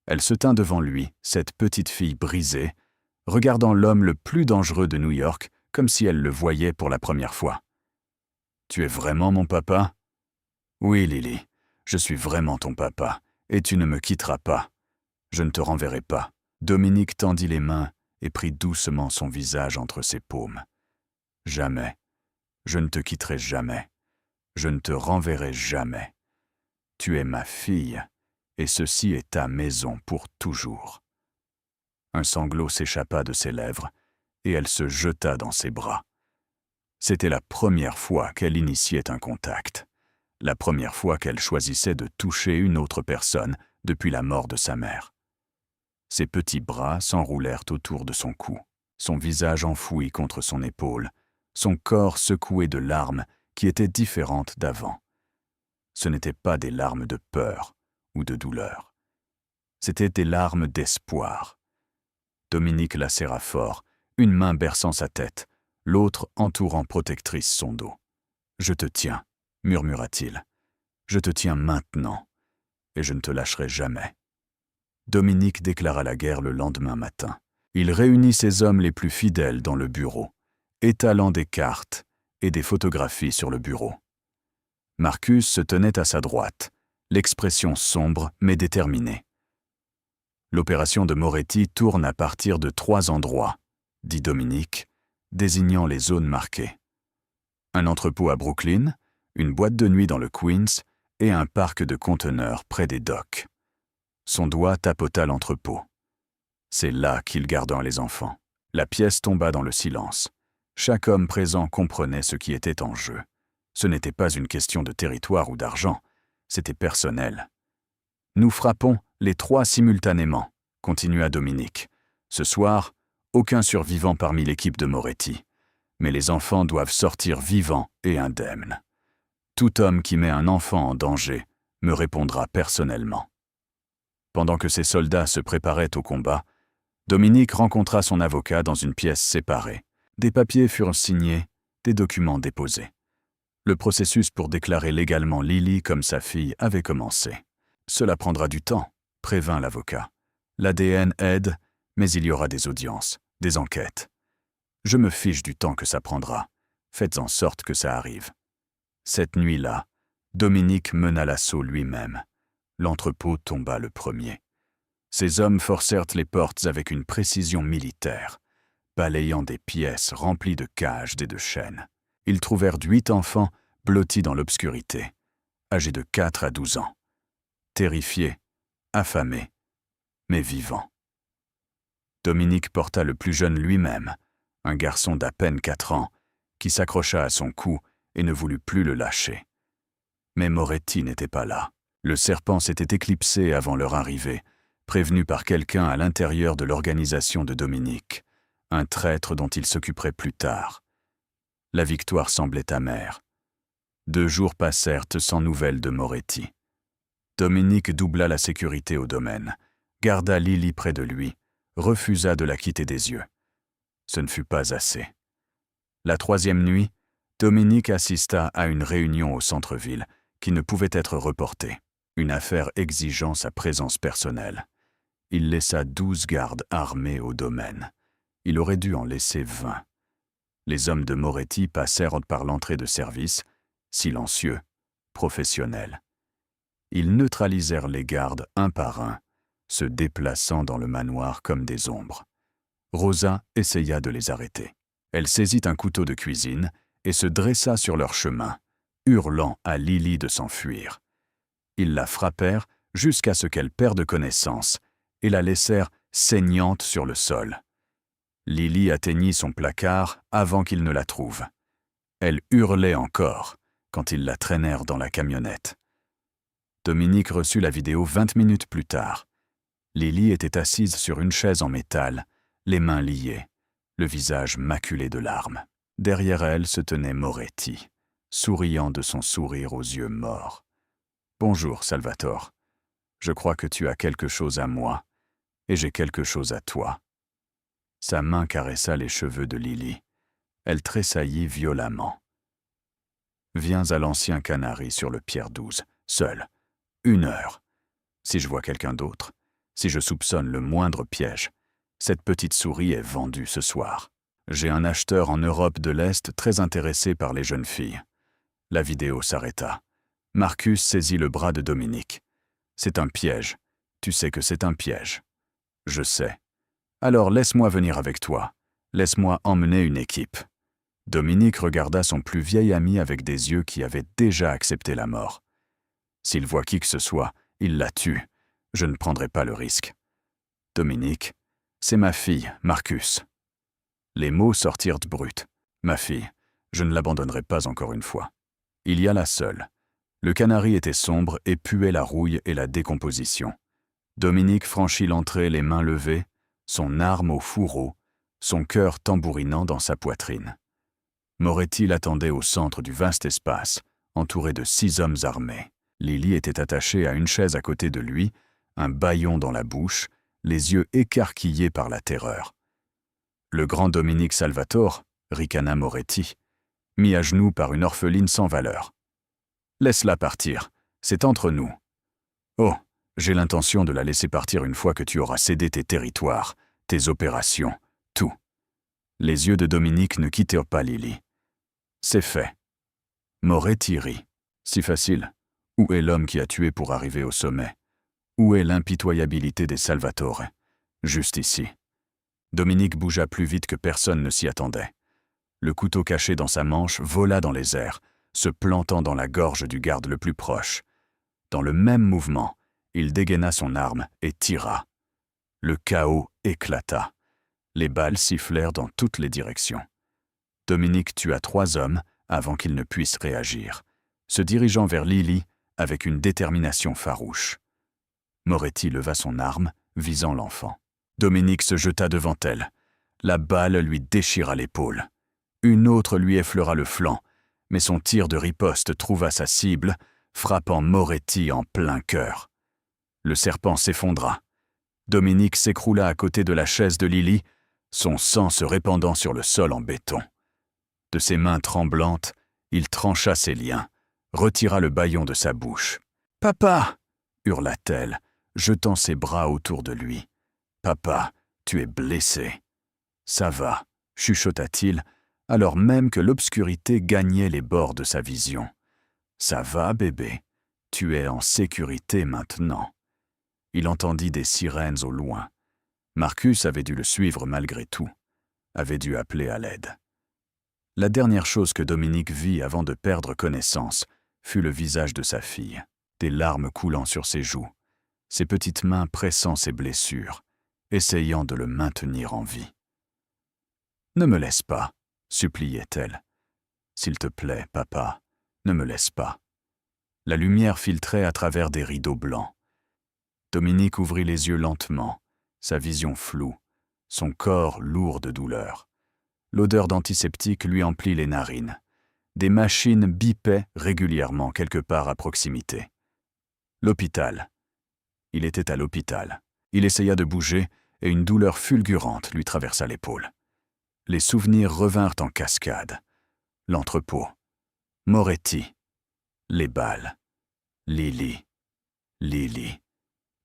Elle se tint devant lui, cette petite fille brisée, regardant l'homme le plus dangereux de New York comme si elle le voyait pour la première fois. « Tu es vraiment mon papa ?»« Oui, Lily, je suis vraiment ton papa, et tu ne me quitteras pas. Je ne te renverrai pas. » Dominique tendit les mains et prit doucement son visage entre ses paumes. « Jamais. Je ne te quitterai jamais. Je ne te renverrai jamais. Tu es ma fille, et ceci est ta maison pour toujours. » Un sanglot s'échappa de ses lèvres, et elle se jeta dans ses bras. C'était la première fois qu'elle initiait un contact, la première fois qu'elle choisissait de toucher une autre personne depuis la mort de sa mère. Ses petits bras s'enroulèrent autour de son cou, son visage enfoui contre son épaule, son corps secoué de larmes qui étaient différentes d'avant. Ce n'étaient pas des larmes de peur ou de douleur. C'étaient des larmes d'espoir. Dominique la serra fort, une main berçant sa tête, l'autre entourant protectrice son dos. « Je te tiens », murmura-t-il. Je te tiens maintenant, et je ne te lâcherai jamais. » Dominique déclara la guerre le lendemain matin. Il réunit ses hommes les plus fidèles dans le bureau, étalant des cartes et des photographies sur le bureau. Marcus se tenait à sa droite, l'expression sombre mais déterminée. « L'opération de Moretti tourne à partir de 3 endroits, » dit Dominique, désignant les zones marquées. Un entrepôt à Brooklyn, une boîte de nuit dans le Queens et un parc de conteneurs près des docks. Son doigt tapota l'entrepôt. C'est là qu'il garda les enfants. La pièce tomba dans le silence. Chaque homme présent comprenait ce qui était en jeu. Ce n'était pas une question de territoire ou d'argent, c'était personnel. « Nous frappons les 3 simultanément, » continua Dominique. « Ce soir, aucun survivant parmi l'équipe de Moretti. Mais les enfants doivent sortir vivants et indemnes. Tout homme qui met un enfant en danger me répondra personnellement. » Pendant que ses soldats se préparaient au combat, Dominique rencontra son avocat dans une pièce séparée. Des papiers furent signés, des documents déposés. Le processus pour déclarer légalement Lily comme sa fille avait commencé. « Cela prendra du temps », prévint l'avocat. « L'ADN aide, mais il y aura des audiences, des enquêtes. Je me fiche du temps que ça prendra. Faites en sorte que ça arrive. » Cette nuit-là, Dominique mena l'assaut lui-même. L'entrepôt tomba le premier. Ses hommes forcèrent les portes avec une précision militaire, balayant des pièces remplies de cages et de chaînes. Ils trouvèrent 8 enfants blottis dans l'obscurité, âgés de 4 à 12 ans, terrifiés, affamés, mais vivants. Dominique porta le plus jeune lui-même, un garçon d'à peine 4 ans, qui s'accrocha à son cou et ne voulut plus le lâcher. Mais Moretti n'était pas là. Le serpent s'était éclipsé avant leur arrivée, prévenu par quelqu'un à l'intérieur de l'organisation de Dominique, un traître dont il s'occuperait plus tard. La victoire semblait amère. 2 jours passèrent sans nouvelles de Moretti. Dominique doubla la sécurité au domaine, garda Lily près de lui, refusa de la quitter des yeux. Ce ne fut pas assez. La 3e nuit, Dominique assista à une réunion au centre-ville qui ne pouvait être reportée, une affaire exigeant sa présence personnelle. Il laissa 12 gardes armés au domaine. Il aurait dû en laisser 20. Les hommes de Moretti passèrent par l'entrée de service, silencieux, professionnels. Ils neutralisèrent les gardes un par un, se déplaçant dans le manoir comme des ombres. Rosa essaya de les arrêter. Elle saisit un couteau de cuisine et se dressa sur leur chemin, hurlant à Lily de s'enfuir. Ils la frappèrent jusqu'à ce qu'elle perde connaissance et la laissèrent saignante sur le sol. Lily atteignit son placard avant qu'ils ne la trouvent. Elle hurlait encore quand ils la traînèrent dans la camionnette. Dominique reçut la vidéo 20 minutes plus tard. Lily était assise sur une chaise en métal, les mains liées, le visage maculé de larmes. Derrière elle se tenait Moretti, souriant de son sourire aux yeux morts. « Bonjour, Salvatore. Je crois que tu as quelque chose à moi, et j'ai quelque chose à toi. » Sa main caressa les cheveux de Lily. Elle tressaillit violemment. « Viens à l'Ancien Canari sur le Pierre XII, seul. 1 heure. Si je vois quelqu'un d'autre, si je soupçonne le moindre piège, cette petite souris est vendue ce soir. J'ai un acheteur en Europe de l'Est très intéressé par les jeunes filles. » La vidéo s'arrêta. Marcus saisit le bras de Dominique. « C'est un piège. Tu sais que c'est un piège. »« Je sais. Alors laisse-moi venir avec toi. Laisse-moi emmener une équipe. » Dominique regarda son plus vieil ami avec des yeux qui avaient déjà accepté la mort. « S'il voit qui que ce soit, il la tue. Je ne prendrai pas le risque. »« Dominique, c'est ma fille, Marcus. » Les mots sortirent bruts. « Ma fille, je ne l'abandonnerai pas encore une fois. » Il y alla seul. Le Canari était sombre et puait la rouille et la décomposition. Dominique franchit l'entrée les mains levées, son arme au fourreau, son cœur tambourinant dans sa poitrine. Moretti l'attendait au centre du vaste espace, entouré de 6 hommes armés. Lily était attachée à une chaise à côté de lui, un bâillon dans la bouche, les yeux écarquillés par la terreur. Le grand Dominique Salvatore, ricana Moretti, mis à genoux par une orpheline sans valeur. « Laisse-la partir, C'est entre nous. Oh, j'ai l'intention de la laisser partir une fois que tu auras cédé tes territoires, tes opérations, tout. » Les yeux de Dominique ne quittèrent pas Lily. « C'est fait. » Moretti rit. « Si facile. Où est l'homme qui a tué pour arriver au sommet? Où est l'impitoyabilité des Salvatore? Juste ici. » Dominique bougea plus vite que personne ne s'y attendait. Le couteau caché dans sa manche vola dans les airs, se plantant dans la gorge du garde le plus proche. Dans le même mouvement, il dégaina son arme et tira. Le chaos éclata. Les balles sifflèrent dans toutes les directions. Dominique tua 3 hommes avant qu'ils ne puissent réagir, se dirigeant vers Lily avec une détermination farouche. Moretti leva son arme, visant l'enfant. Dominique se jeta devant elle. La balle lui déchira l'épaule. Une autre lui effleura le flanc, mais son tir de riposte trouva sa cible, frappant Moretti en plein cœur. Le serpent s'effondra. Dominique s'écroula à côté de la chaise de Lily, son sang se répandant sur le sol en béton. De ses mains tremblantes, il trancha ses liens, retira le bâillon de sa bouche. « Papa !» hurla-t-elle, jetant ses bras autour de lui. « Papa, tu es blessé. »« Ça va » chuchota-t-il, alors même que l'obscurité gagnait les bords de sa vision. « Ça va, bébé. Tu es en sécurité maintenant. » Il entendit des sirènes au loin. Marcus avait dû le suivre malgré tout, avait dû appeler à l'aide. La dernière chose que Dominique vit avant de perdre connaissance fut le visage de sa fille, des larmes coulant sur ses joues, ses petites mains pressant ses blessures, essayant de le maintenir en vie. « Ne me laisse pas, » suppliait-elle. « S'il te plaît, papa, ne me laisse pas. » La lumière filtrait à travers des rideaux blancs. Dominique ouvrit les yeux lentement, sa vision floue, son corps lourd de douleur. L'odeur d'antiseptique lui emplit les narines. Des machines bipaient régulièrement quelque part à proximité. L'hôpital. Il était à l'hôpital. Il essaya de bouger et une douleur fulgurante lui traversa l'épaule. Les souvenirs revinrent en cascade. L'entrepôt. Moretti. Les balles. Lily. Lily.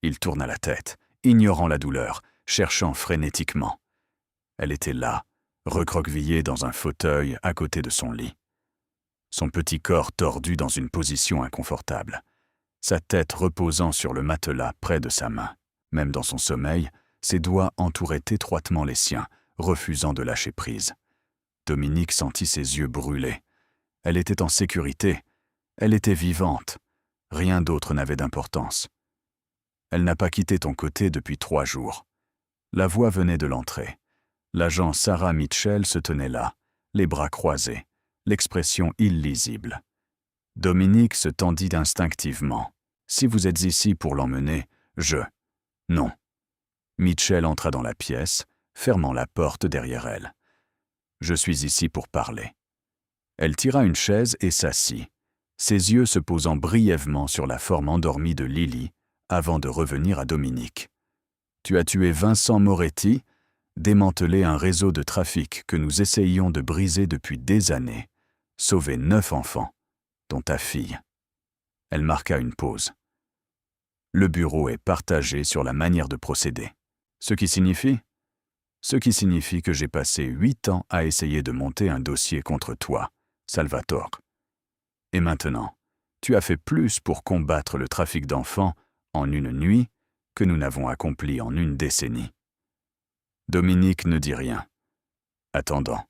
Il tourna la tête, ignorant la douleur, cherchant frénétiquement. Elle était là, recroquevillée dans un fauteuil à côté de son lit. Son petit corps tordu dans une position inconfortable, sa tête reposant sur le matelas près de sa main. Même dans son sommeil, ses doigts entouraient étroitement les siens, refusant de lâcher prise. Dominique sentit ses yeux brûler. Elle était en sécurité. Elle était vivante. Rien d'autre n'avait d'importance. Elle n'a pas quitté ton côté depuis 3 jours. La voix venait de l'entrée. L'agent Sarah Mitchell se tenait là, les bras croisés, l'expression illisible. Dominique se tendit instinctivement. « Si vous êtes ici pour l'emmener, je... » « Non. » Mitchell entra dans la pièce, fermant la porte derrière elle. « Je suis ici pour parler. » Elle tira une chaise et s'assit, ses yeux se posant brièvement sur la forme endormie de Lily avant de revenir à Dominique. « Tu as tué Vincent Moretti, démantelé un réseau de trafic que nous essayions de briser depuis des années, sauvé 9 enfants, dont ta fille. » Elle marqua une pause. « Le bureau est partagé sur la manière de procéder. Ce qui signifie que j'ai passé 8 ans à essayer de monter un dossier contre toi, Salvatore. Et maintenant, tu as fait plus pour combattre le trafic d'enfants en une nuit que nous n'avons accompli en une décennie. » Dominique ne dit rien. Attendant.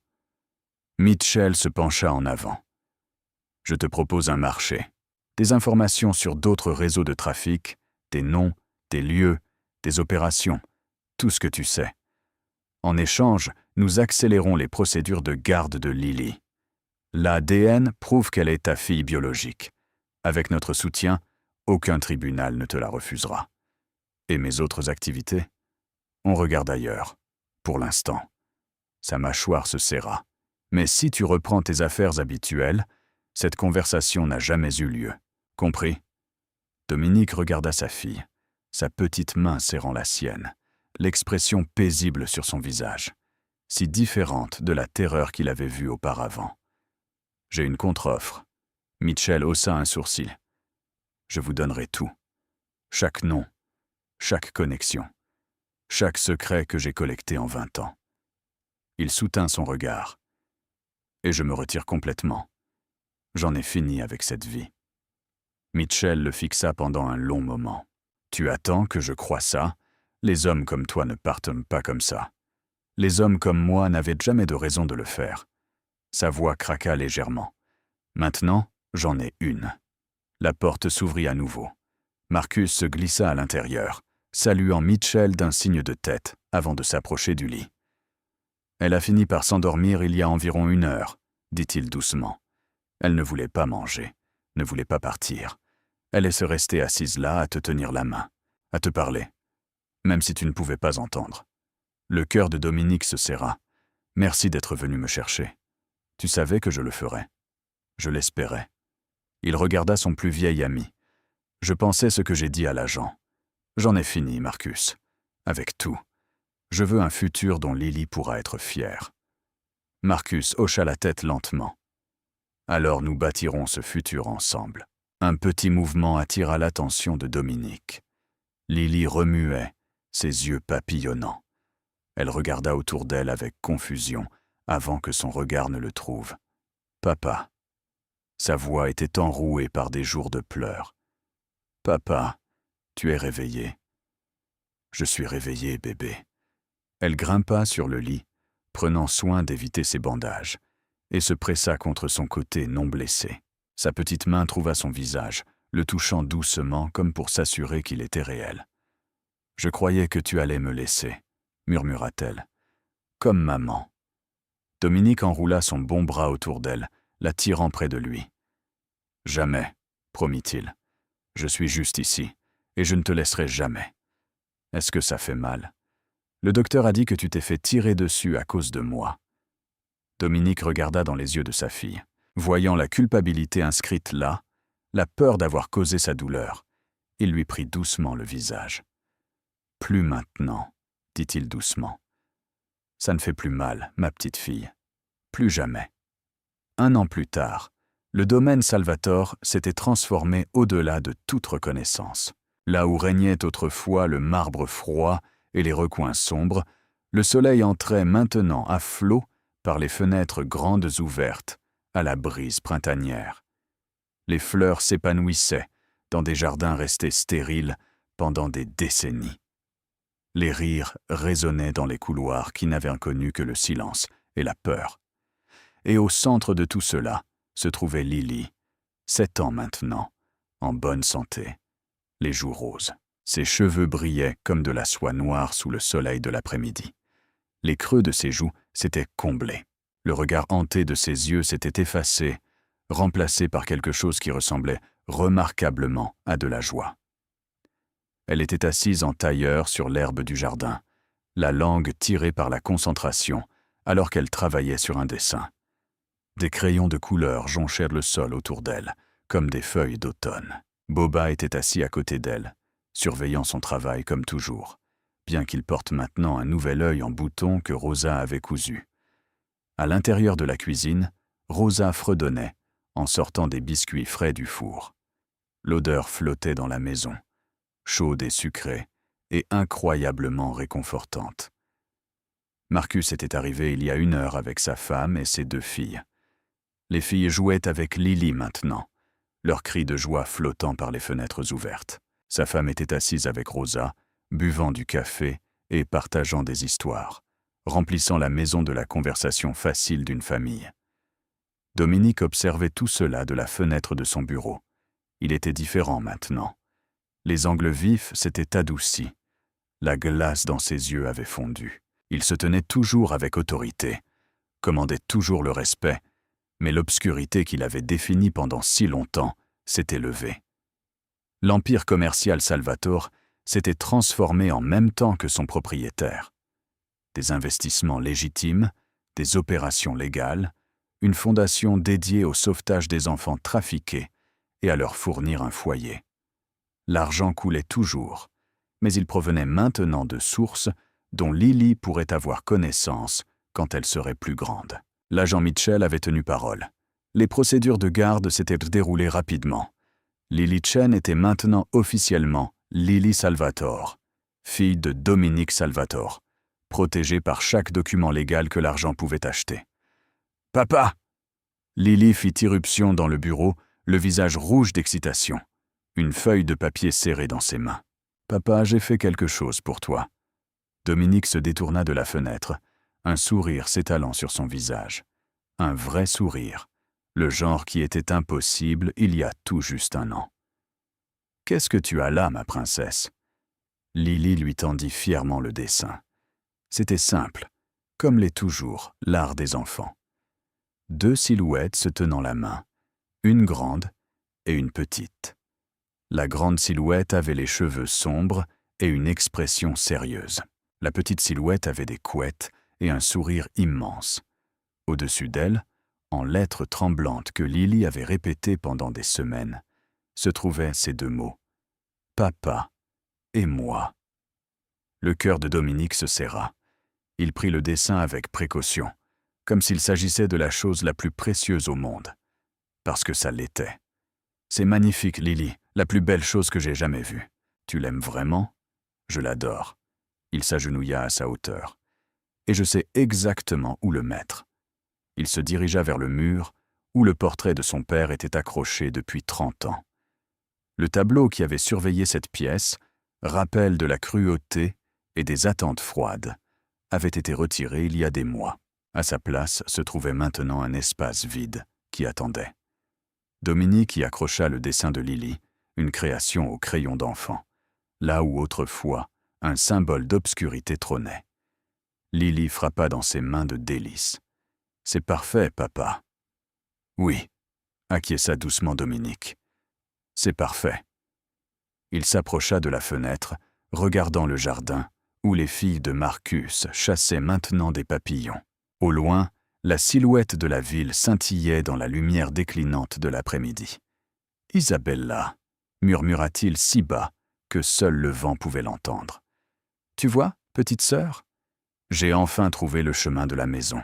Mitchell se pencha en avant. « Je te propose un marché. Des informations sur d'autres réseaux de trafic, des noms, des lieux, des opérations, tout ce que tu sais. En échange, nous accélérons les procédures de garde de Lily. L'ADN prouve qu'elle est ta fille biologique. Avec notre soutien, aucun tribunal ne te la refusera. Et mes autres activités? On regarde ailleurs, pour l'instant. » Sa mâchoire se serra. « Mais si tu reprends tes affaires habituelles, cette conversation n'a jamais eu lieu. Compris ?» Dominique regarda sa fille, sa petite main serrant la sienne, l'expression paisible sur son visage, si différente de la terreur qu'il avait vue auparavant. « J'ai une contre-offre. » Mitchell haussa un sourcil. « Je vous donnerai tout. Chaque nom, chaque connexion, chaque secret que j'ai collecté en 20 ans. Il soutint son regard. Et je me retire complètement. J'en ai fini avec cette vie. Mitchell le fixa pendant un long moment. Tu attends que je croie ça? Les hommes comme toi ne partent pas comme ça. Les hommes comme moi n'avaient jamais de raison de le faire. Sa voix craqua légèrement. Maintenant, j'en ai une. La porte s'ouvrit à nouveau. Marcus se glissa à l'intérieur, saluant Mitchell d'un signe de tête avant de s'approcher du lit. « Elle a fini par s'endormir il y a environ 1 heure, dit-il doucement. Elle ne voulait pas manger, ne voulait pas partir. Elle est restée assise là à te tenir la main, à te parler, même si tu ne pouvais pas entendre. » Le cœur de Dominique se serra. « Merci d'être venu me chercher. Tu savais que je le ferais. Je l'espérais. » Il regarda son plus vieil ami. « Je pensais ce que j'ai dit à l'agent. J'en ai fini, Marcus. Avec tout. Je veux un futur dont Lily pourra être fière. » Marcus hocha la tête lentement. « Alors nous bâtirons ce futur ensemble. » Un petit mouvement attira l'attention de Dominique. Lily remuait, ses yeux papillonnants. Elle regarda autour d'elle avec confusion, avant que son regard ne le trouve. « Papa. » Sa voix était enrouée par des jours de pleurs. « Papa, tu es réveillé. »« Je suis réveillée, bébé. » Elle grimpa sur le lit, prenant soin d'éviter ses bandages, et se pressa contre son côté non blessé. Sa petite main trouva son visage, le touchant doucement comme pour s'assurer qu'il était réel. « Je croyais que tu allais me laisser, » murmura-t-elle. « Comme maman. » Dominique enroula son bon bras autour d'elle, la tirant près de lui. « Jamais, promit-il. Je suis juste ici, et je ne te laisserai jamais. Est-ce que ça fait mal? Le docteur a dit que tu t'es fait tirer dessus à cause de moi. » Dominique regarda dans les yeux de sa fille. Voyant la culpabilité inscrite là, la peur d'avoir causé sa douleur, il lui prit doucement le visage. « Plus maintenant, » dit-il doucement. « Ça ne fait plus mal, ma petite fille. Plus jamais. » 1 an plus tard, le domaine Salvatore s'était transformé au-delà de toute reconnaissance. Là où régnait autrefois le marbre froid et les recoins sombres, le soleil entrait maintenant à flots par les fenêtres grandes ouvertes, à la brise printanière. Les fleurs s'épanouissaient dans des jardins restés stériles pendant des décennies. Les rires résonnaient dans les couloirs qui n'avaient connu que le silence et la peur. Et au centre de tout cela se trouvait Lily, 7 ans maintenant, en bonne santé, les joues roses. Ses cheveux brillaient comme de la soie noire sous le soleil de l'après-midi. Les creux de ses joues s'étaient comblés. Le regard hanté de ses yeux s'était effacé, remplacé par quelque chose qui ressemblait remarquablement à de la joie. Elle était assise en tailleur sur l'herbe du jardin, la langue tirée par la concentration, alors qu'elle travaillait sur un dessin. Des crayons de couleur jonchèrent le sol autour d'elle, comme des feuilles d'automne. Boba était assis à côté d'elle, surveillant son travail comme toujours, bien qu'il porte maintenant un nouvel œil en bouton que Rosa avait cousu. À l'intérieur de la cuisine, Rosa fredonnait, en sortant des biscuits frais du four. L'odeur flottait dans la maison, chaude et sucrée, et incroyablement réconfortante. Marcus était arrivé il y a 1 heure avec sa femme et ses 2 filles. Les filles jouaient avec Lily maintenant, leurs cris de joie flottant par les fenêtres ouvertes. Sa femme était assise avec Rosa, buvant du café et partageant des histoires, remplissant la maison de la conversation facile d'une famille. Dominique observait tout cela de la fenêtre de son bureau. Il était différent maintenant. Les angles vifs s'étaient adoucis. La glace dans ses yeux avait fondu. Il se tenait toujours avec autorité, commandait toujours le respect, mais l'obscurité qu'il avait définie pendant si longtemps s'était levée. L'empire commercial Salvatore s'était transformé en même temps que son propriétaire. Des investissements légitimes, des opérations légales, une fondation dédiée au sauvetage des enfants trafiqués et à leur fournir un foyer. L'argent coulait toujours, mais il provenait maintenant de sources dont Lily pourrait avoir connaissance quand elle serait plus grande. L'agent Mitchell avait tenu parole. Les procédures de garde s'étaient déroulées rapidement. Lily Chen était maintenant officiellement Lily Salvatore, fille de Dominique Salvatore, protégée par chaque document légal que l'argent pouvait acheter. « Papa !» Lily fit irruption dans le bureau, le visage rouge d'excitation, une feuille de papier serrée dans ses mains. « Papa, j'ai fait quelque chose pour toi. » Dominique se détourna de la fenêtre, un sourire s'étalant sur son visage. Un vrai sourire, le genre qui était impossible il y a tout juste un an. « Qu'est-ce que tu as là, ma princesse ?» Lily lui tendit fièrement le dessin. C'était simple, comme l'est toujours l'art des enfants. 2 silhouettes se tenant la main, une grande et une petite. La grande silhouette avait les cheveux sombres et une expression sérieuse. La petite silhouette avait des couettes et un sourire immense. Au-dessus d'elle, en lettres tremblantes que Lily avait répétées pendant des semaines, se trouvaient ces 2 mots. « Papa et moi ». Le cœur de Dominique se serra. Il prit le dessin avec précaution, comme s'il s'agissait de la chose la plus précieuse au monde. Parce que ça l'était. « C'est magnifique, Lily, la plus belle chose que j'ai jamais vue. Tu l'aimes vraiment ? Je l'adore. » Il s'agenouilla à sa hauteur. « Et je sais exactement où le mettre. » Il se dirigea vers le mur où le portrait de son père était accroché depuis 30 ans. Le tableau qui avait surveillé cette pièce, rappel de la cruauté et des attentes froides, avait été retiré il y a des mois. À sa place se trouvait maintenant un espace vide qui attendait. Dominique y accrocha le dessin de Lily, une création au crayon d'enfant, là où autrefois un symbole d'obscurité trônait. Lily frappa dans ses mains de délice. « C'est parfait, papa. »« Oui, » acquiesça doucement Dominique. « C'est parfait. » Il s'approcha de la fenêtre, regardant le jardin, où les filles de Marcus chassaient maintenant des papillons. Au loin, la silhouette de la ville scintillait dans la lumière déclinante de l'après-midi. « Isabella » murmura-t-il si bas que seul le vent pouvait l'entendre. « Tu vois, petite sœur ? J'ai enfin trouvé le chemin de la maison. »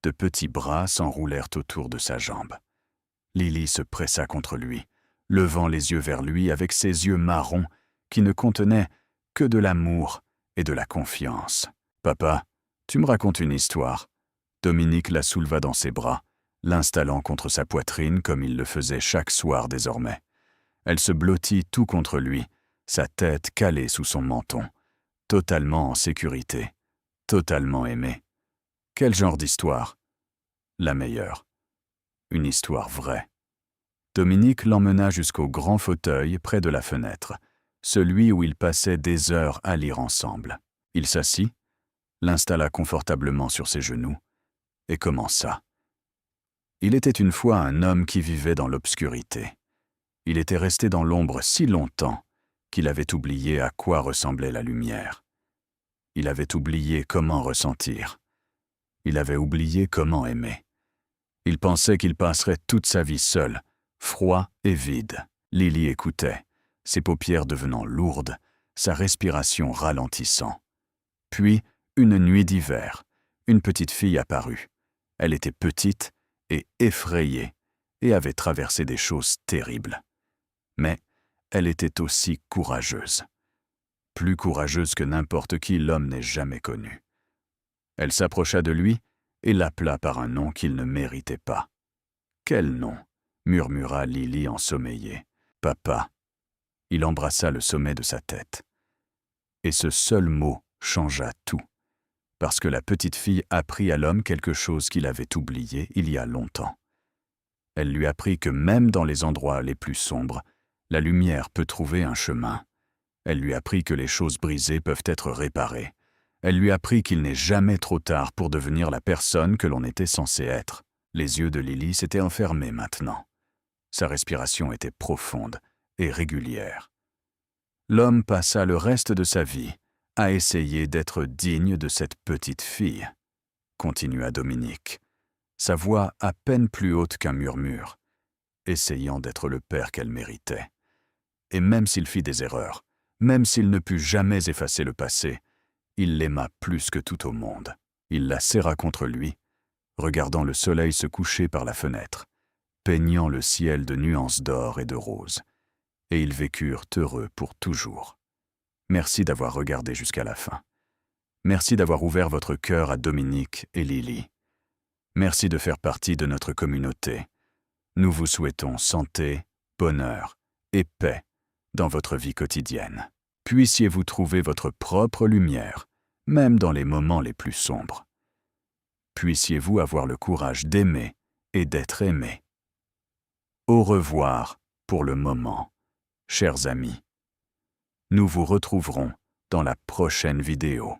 De petits bras s'enroulèrent autour de sa jambe. Lily se pressa contre lui, levant les yeux vers lui avec ses yeux marrons qui ne contenaient que de l'amour et de la confiance. « Papa, tu me racontes une histoire. » Dominique la souleva dans ses bras, l'installant contre sa poitrine comme il le faisait chaque soir désormais. Elle se blottit tout contre lui, sa tête calée sous son menton, totalement en sécurité, totalement aimée. Quel genre d'histoire ? La meilleure. Une histoire vraie. Dominique l'emmena jusqu'au grand fauteuil près de la fenêtre, celui où ils passaient des heures à lire ensemble. Il s'assit, l'installa confortablement sur ses genoux, et commença. Il était une fois un homme qui vivait dans l'obscurité. Il était resté dans l'ombre si longtemps qu'il avait oublié à quoi ressemblait la lumière. Il avait oublié comment ressentir. Il avait oublié comment aimer. Il pensait qu'il passerait toute sa vie seul, froid et vide. Lily écoutait, ses paupières devenant lourdes, sa respiration ralentissant. Puis, une nuit d'hiver, une petite fille apparut. Elle était petite et effrayée et avait traversé des choses terribles. Mais elle était aussi courageuse. Plus courageuse que n'importe qui l'homme n'ait jamais connu. Elle s'approcha de lui et l'appela par un nom qu'il ne méritait pas. « Quel nom ?» murmura Lily ensommeillée. « Papa !» Il embrassa le sommet de sa tête. Et ce seul mot changea tout, parce que la petite fille apprit à l'homme quelque chose qu'il avait oublié il y a longtemps. Elle lui apprit que même dans les endroits les plus sombres, la lumière peut trouver un chemin. Elle lui apprit que les choses brisées peuvent être réparées. Elle lui apprit qu'il n'est jamais trop tard pour devenir la personne que l'on était censé être. Les yeux de Lily s'étaient enfermés maintenant. Sa respiration était profonde et régulière. L'homme passa le reste de sa vie à essayer d'être digne de cette petite fille, continua Dominique, sa voix à peine plus haute qu'un murmure, essayant d'être le père qu'elle méritait. Et même s'il fit des erreurs, même s'il ne put jamais effacer le passé, il l'aima plus que tout au monde. Il la serra contre lui, regardant le soleil se coucher par la fenêtre, peignant le ciel de nuances d'or et de rose, et ils vécurent heureux pour toujours. Merci d'avoir regardé jusqu'à la fin. Merci d'avoir ouvert votre cœur à Dominique et Lily. Merci de faire partie de notre communauté. Nous vous souhaitons santé, bonheur et paix dans votre vie quotidienne. Puissiez-vous trouver votre propre lumière, même dans les moments les plus sombres. Puissiez-vous avoir le courage d'aimer et d'être aimé. Au revoir pour le moment, chers amis. Nous vous retrouverons dans la prochaine vidéo.